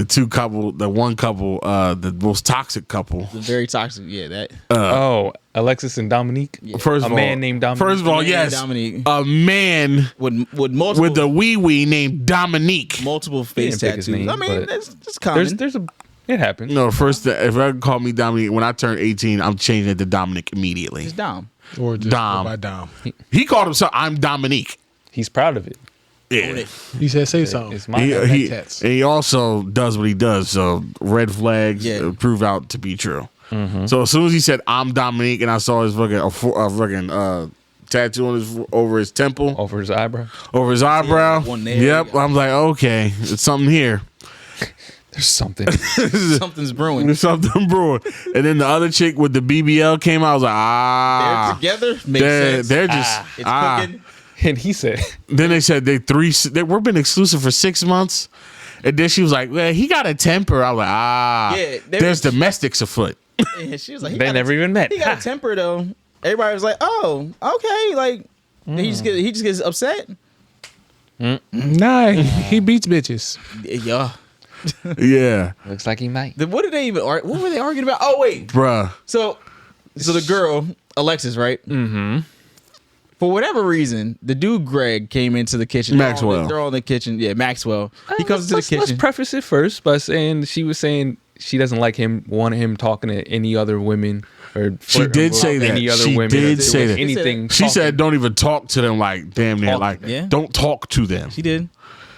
two couple, the one couple, the most toxic couple. The very toxic. Yeah, that. Alexis and Dominique. First of all, man named Dominique. First of all, Man named yes, Dominique. a man With multiple with a wee wee named Dominique. multiple face didn't pick his tattoos. name, I mean, but that's common. It happens. No, first, if I call me Dominique, when I turn 18, I'm changing it to Dominic immediately. It's Dom. Or just Dom. go by Dom. He called himself, I'm Dominique. He's proud of it. Yeah. He said, say something. It's my He also does what he does. So red flags prove out to be true. Mm-hmm. So as soon as he said, I'm Dominique, and I saw his fucking tattoo on over his temple, over his eyebrow. over his eyebrow. one there. Yep. I'm like, okay, it's something here. There's something. Something's brewing. There's something brewing. And then the other chick with the BBL came out. I was like, They're together. Makes sense. they're just It's cooking. And he said, Then they said we've been exclusive for 6 months. And then she was like, well, he got a temper. I was like, Yeah, there's domestics afoot. Yeah, she was like, they never even met. He got a temper though. Everybody was like, oh, okay. Like he just gets upset. Nah, he beats bitches. Yeah. Yeah. Looks like he might. Then what did they even? What were they arguing about? Oh wait. Bruh. So the girl Alexis, right? Mm-hmm. For whatever reason, the dude Greg came into the kitchen. Maxwell. They're all in the kitchen. Yeah, Maxwell. He comes into the kitchen. Let's preface it first by saying she was saying she doesn't like want him talking to any other women or She did say with that. any other She women. did or say that. anything. She said, don't even talk to them like damn near. Like, Yeah. don't talk to them. She did.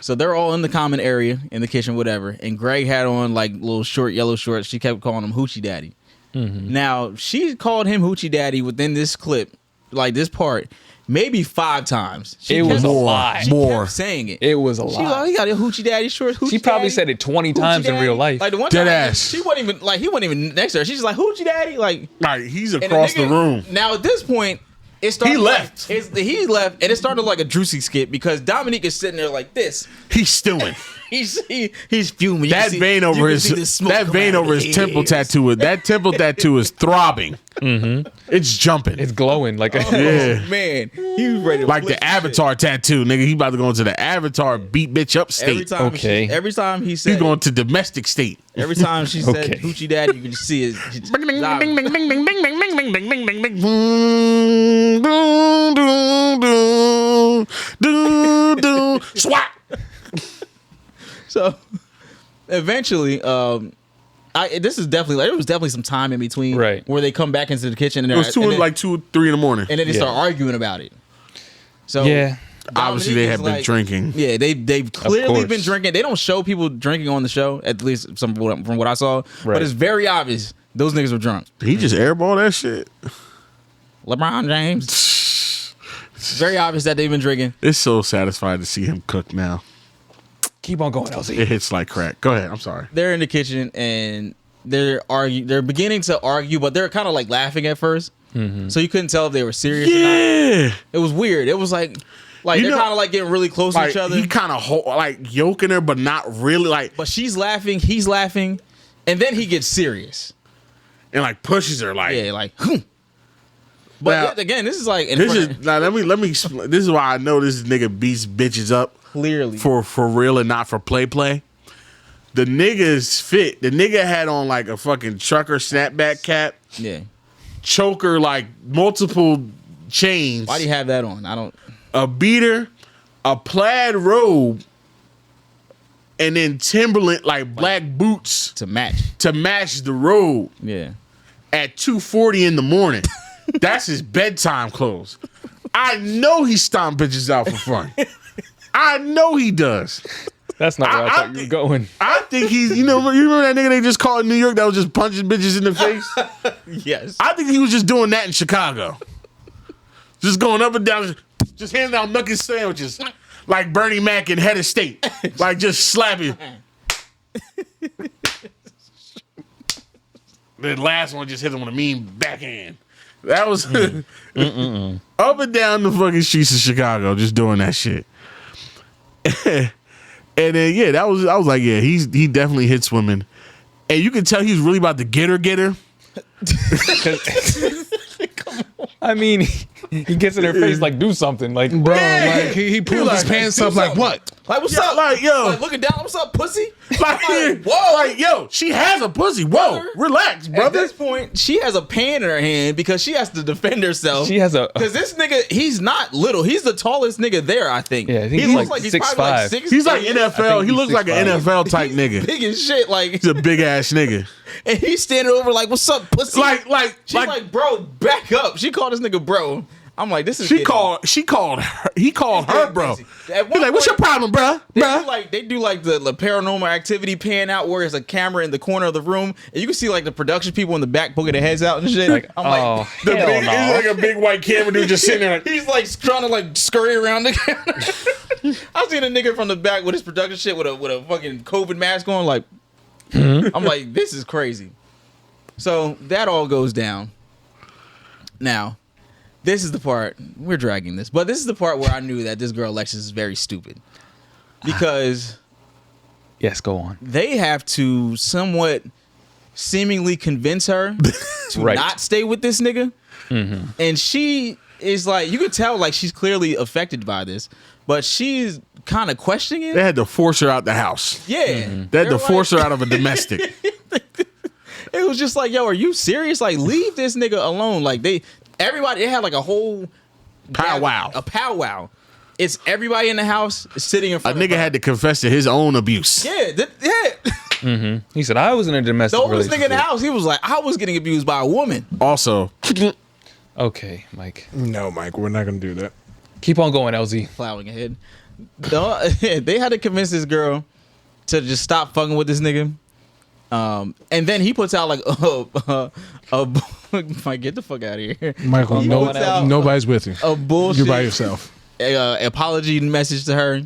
So they're all in the common area in the kitchen, whatever. And Greg had on like little short yellow shorts. She kept calling him Hoochie Daddy. Mm-hmm. Now she called him Hoochie Daddy within this clip, like this part, maybe 5 times. It was a lie. More. Kept saying it. It was a She lie. like, he got a Hoochie Daddy shorts. Hoochie She probably Daddy, said it 20 Hoochie times in Daddy. real life. Like the one Dead time, ass. she wasn't even like he wasn't even next to her. She's just like Hoochie Daddy, like Like, he's and across the nigga- room. Now at this point, it started. He left. He left, and it started like a Drusy skit because Dominique is sitting there like this. He's stewing. He's fuming. You That can see- vein you over can his see the smoke that come vein out over of his temple ears. tattoo. That temple tattoo is throbbing. It's jumping. It's glowing like a Yeah. Oh, man, he was ready to Like flip the shit. Avatar tattoo, nigga. He about to go into the Avatar beat bitch up Every state. time, Okay. every time he He's said, going to domestic state. every time she said Okay. Hoochie Daddy, you can just see it. Bing, bing, bing, bing, bing, bing, bing, bing, bing, bing, bing, bing, bing, bing. Boom, doo, doo, doo, doo. Swat. So eventually, this is definitely like, there was definitely some time in between, Right. where they come back into the kitchen and It was 2 or 3 in the morning. and then they Yeah. start arguing about it. So Yeah. Obviously, they Dominique have is been like- drinking. Yeah, they've clearly course. been drinking. They don't show people drinking on the show, at least from what I saw. Right. But it's very obvious those niggas were drunk. He just airballed that shit. LeBron James. It's very obvious that they've been drinking. It's so satisfying to see him cook now. Keep on going, LZ. It hits like crack. Go ahead. I'm sorry. They're in the kitchen and they're beginning to argue, but they're kind of like laughing at first. So you couldn't tell if they were serious or not. Yeah. It was weird. It was like You they're know- kind of like getting really close to Like, each other. he kind of like yoking her, but not really. Like, But she's laughing, he's laughing, and then he gets serious. and like pushes her like. Yeah, like. But Now, again, this is like this is now. Let me. This is why I know this nigga beats bitches up clearly for real and not for play. The nigga's fit. The nigga had on like a fucking trucker snapback cap. Yeah. Choker, like multiple chains. Why do you have that on? I don't. A beater, a plaid robe, and then Timberland like black boots To match. the robe Yeah. at 2:40 in the morning. That's his bedtime clothes. I know he stomp bitches out for fun. I know he does. That's not where I thought you were going. I think he's, you remember that nigga they just called in New York that was just punching bitches in the face? Yes. I think he was just doing that in Chicago. Just going up and down, just handing out Nuggets sandwiches like Bernie Mac in Head of State. Like just slapping. The last one just hit him with a mean backhand. That was up and down the fucking streets of Chicago, just doing that shit. And then I was like, yeah, he definitely hits women, and you can tell he's really about to get her. I mean, he gets in her face like, do something, like, Bro, like he pulls his pants up like what? Like, what's Yeah, up? like, yo. Like, looking down, what's up, pussy? Like, whoa. like, yo, she has a pussy. Whoa, Brother. relax, At brother. this point, she has a pan in her hand because she has to defend herself. she has a. Because this nigga, he's not little. He's the tallest nigga there, I think. Yeah, I think he he's looks like he's probably 6'5". 6'. He's like I NFL. think He he's looks like an 6'5". NFL type nigga. Big as shit. Like, He's a big ass nigga. and he's standing over like, what's up, pussy? She's like, bro, back up. She called this nigga bro. I'm like, this is. He called her, bro. He's At one like, what's your point, problem, bro? They do like the paranormal activity pan out where there's a camera in the corner of the room and you can see like the production people in the back poking their heads out and shit. Like, I'm like, oh, The hell big, no. he's like a big white camera dude just sitting there. Like, he's like trying to like scurry around the camera. I seen a nigga from the back with his production shit with a fucking COVID mask on. Like, I'm like, this is crazy. So that all goes down. Now, this is the part we're dragging this, but this is the part where I knew that this girl Alexis is very stupid because Yes, go on. they have to somewhat seemingly convince her to Right. not stay with this nigga. And she is like, you could tell like she's clearly affected by this, but she's kind of questioning it. they had to force her out the house. Yeah. They had They're to force like- her out of a domestic. It was just like, yo, are you serious? Like, leave this nigga alone. Like, they had like a whole Powwow. A powwow. It's everybody in the house sitting in A front nigga of her. had to confess to his own abuse. Yeah. He said, I was in a domestic The oldest nigga relationship. in the house, he was like, I was getting abused by a woman. Also, Okay, Mike. No, Mike, we're not gonna do that. Keep on going, LZ. Plowing ahead. They had to convince this girl to just stop fucking with this nigga. And then he puts out like, Mike, get the fuck out of here. Michael, He no, puts out nobody's with you. a bullshit You're by yourself. apology message to her.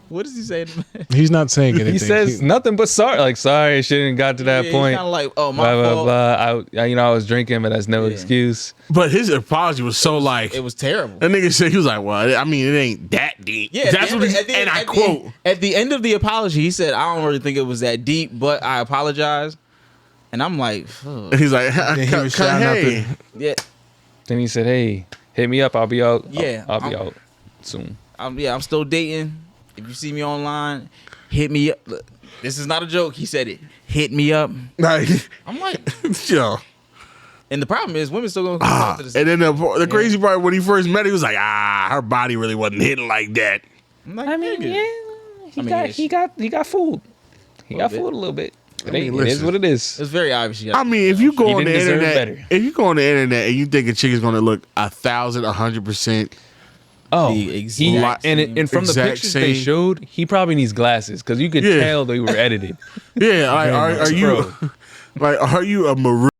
What does he say? He's not saying anything. He says nothing but sorry. Like, sorry, it shouldn't got to that point. Kind of like, oh my Blah, blah, fault. blah. I was drinking, but that's no Yeah. excuse. but his apology was so like, It was terrible. that nigga said, he was like, well, I mean, it ain't that deep. Yeah, That's what he, and I quote. At the end of the apology, he said, I don't really think it was that deep, but I apologize. And I'm like, ugh. He's like, he was shouting out hey. Yeah, Then he said, hey, hit me up. I'll be out. Yeah, I'll be I'm- out soon. I'm still dating. If you see me online, hit me up. Look, this is not a joke. He said it. Hit me up. Like, I'm like, yo. and the problem is women still gonna talk to this. And then the crazy part, when he first met her, he was like, her body really wasn't hitting like that. I'm like, I mean, nigga. yeah, he I mean, got it's- he got fooled. He got bit. fooled a little bit. It, mean, ain't, it is listen. what it is. It's very obvious. she got- I mean, if you go He on the didn't deserve internet, better. if you go on the internet and you think a chick is going to look 100%, Oh, The exact and from the exact pictures they same- showed, he probably needs glasses because you could Yeah. tell they were edited. yeah, like, are you like, are you a maroon?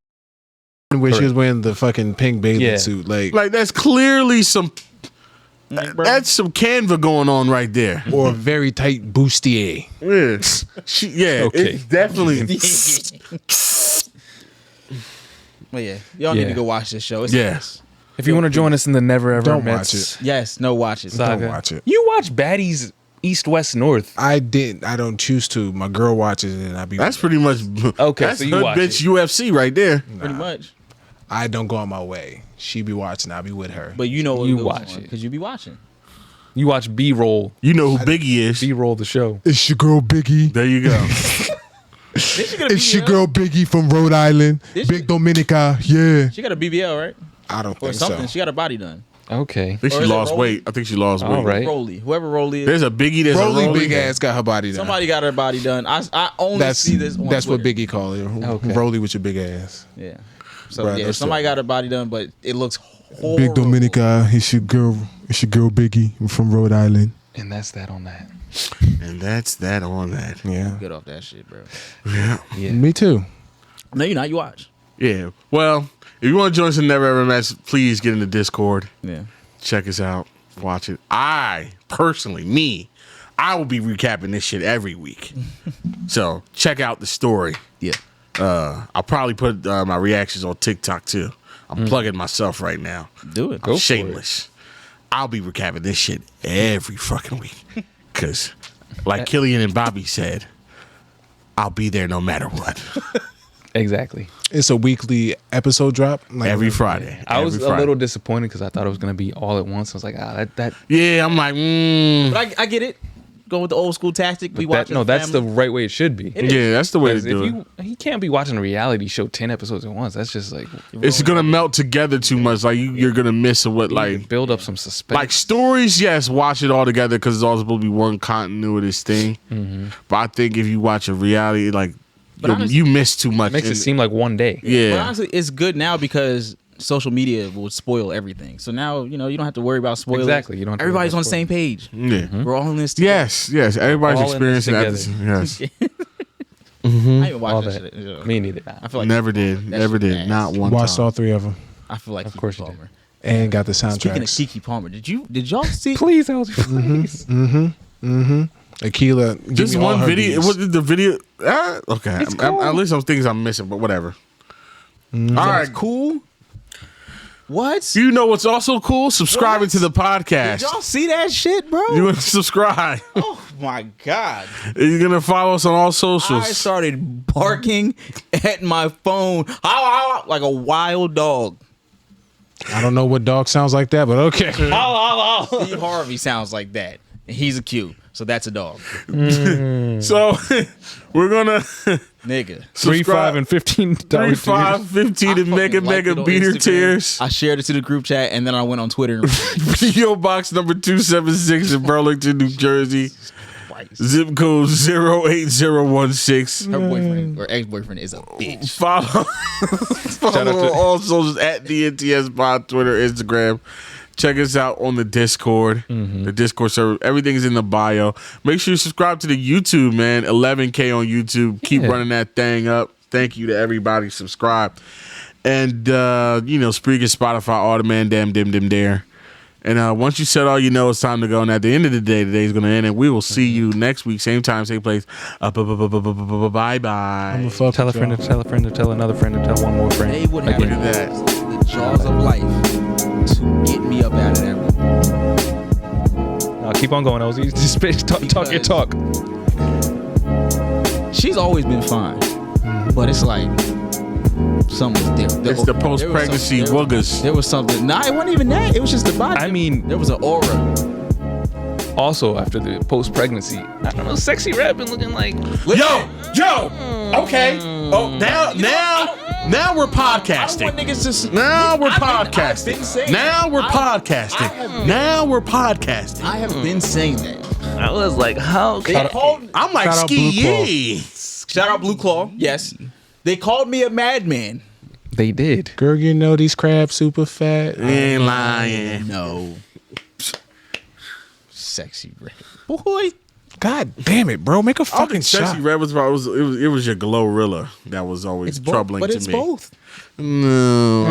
when she was wearing the fucking pink bathing Yeah. suit, like Like, that's clearly some, Like, bro, that's some Canva going on right there. or a very tight bustier. Yeah, Okay. it's definitely. But yeah, y'all need Yeah. to go watch this show. It's Yes. If you want to join us in the Never Ever Don't Mets watch it. Yes, no, watch it. saga, Don't watch it. You watch baddies east, west, north. I don't choose to. My girl watches it, and I be. That's pretty much Okay, That's so you hood watch bitch it. UFC right there. Pretty much. I don't go on my way. She be watching. I be with her. But you know what You goes watch on, it. because you be watching. You watch B-roll. You know who Biggie is. B-roll the show. It's your girl Biggie. There you go. It's your girl Biggie from Rhode Island. Did she? Big Dominica. Yeah. She got a BBL, right? I don't Or think something. so. She got her body done. Okay. I think Or she is it lost Rolly? weight. I think she lost weight. All right. Rolly. Whoever Rolly is. There's a Biggie. There's Rolly a Rolly. big ass got her body done. Somebody got her body done. I only That's see this on that's what Twitter. Biggie call it. Okay. Rolly with your big ass. Yeah. So Right, yeah, that's somebody it. got her body done, but it looks horrible. Big Dominica. It's your girl Biggie from Rhode Island. And that's that on that. And that's that on that. Yeah. Get off that shit, bro. Yeah. Yeah. Me too. No, you're not. You watch. Yeah. Well, if you want to join us in Never Ever Match, please get in the Discord. Yeah. Check us out. Watch it. I will be recapping this shit every week. So check out the story. Yeah. I'll probably put my reactions on TikTok too. I'm plugging myself right now. Do it. I'm shameless. I'll be recapping this shit every fucking week. Cause like Killian and Bobby said, I'll be there no matter what. Exactly. It's a weekly episode drop. Like Every Friday. I was Every a Friday. little disappointed because I thought it was going to be all at once. I was like, that Yeah, I'm like, But I get it. Go with the old school tactic. We watch. that's the right way it should be. yeah, that's the way to 'Cause do if it. he can't be watching a reality show 10 episodes at once. That's just like It's gonna melt together too much. Like you're gonna miss what like build up some suspense. like stories. Yes, watch it all together because it's all supposed to be one continuous thing. But I think if you watch a reality, like honestly, you miss too much. makes it seem like one day. But yeah. honestly, it's good now because social media will spoil everything. So now you don't have to worry about spoilers. Exactly, you don't have to worry Everybody's about on the same page. Yeah. We're all in this. Together. Yes. Everybody's All in this experiencing that. Yes. I didn't even watch All that that. shit. Me neither. I feel like Never did. that Never shit did. ass. Not one watched time. all three of them I feel like Of Keke course you Palmer. and got the Speaking of soundtracks. Keke Palmer, did y'all see? Please, Elsie, please. Akila, give Just me all one her video. beats. What did the video? Okay. It's cool. At least some things I'm missing, but whatever. All right. Cool. What? You know what's also cool? Subscribing What? to the Did podcast. y'all see that shit, bro? You want to subscribe? Oh my god! You're gonna follow us on all socials. I started barking at my phone, like a wild dog. I don't know what dog sounds like that, but okay. Steve Harvey sounds like that. And he's a Q, so that's a dog, So we're gonna nigga. 3, 5, and $15. 3, 5, 15 I and mega fucking liked it on beater Instagram. tears. I shared it to the group chat, and then I went on Twitter and PO Box number 276 in Burlington, New Jersey. Zip code 08016. her boyfriend or ex-boyfriend is a bitch. Follow on all socials at the NTS Pod, Twitter, Instagram. Check us out on the Discord. The Discord server. Everything's in the bio. Make sure you subscribe to the YouTube, man. 11K on YouTube. Keep Yeah. running that thing up. Thank you to everybody. Subscribe. And, Spreaker, Spotify, all the man, damn, dim, dare. And once you said all you know, it's time to go. And at the end of the day, the day's going to end. And we will see you next week. Same time, same place. Bye-bye. Tell a friend to tell a friend to tell another friend to tell one more friend. They would have Look at that. the jaws of life to get me up out of that room. No, keep on going, Elsie. Just talk your talk. She's always been fine, but it's like something was different. It's the post-pregnancy woogers. There was something. Nah, it wasn't even that. It was just the body. I mean- there was an aura. Also, after the post-pregnancy, I don't know, Sexy Red been looking like... Yo. Okay. Oh, now we're podcasting. I don't want niggas to. Now we're I've been podcasting. saying Now that. we're I podcasting. have- Now we're podcasting. I have been saying that. I was like, how... They called. I'm like Shout out Ski Blue Claw. Yee. Shout out Blue Claw. Yes, they called me a madman. They did. Girl, you know these crabs super fat. Ain't lying. No. Sexy red. Boy. God damn it, bro. Make a fucking shot. Sexy Red was it was your Glorilla that was always It's both, troubling but to it's me. both. No.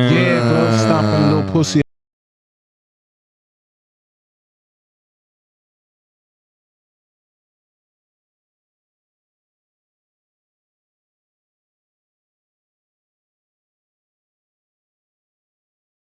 Yeah, bro. Stop a little pussy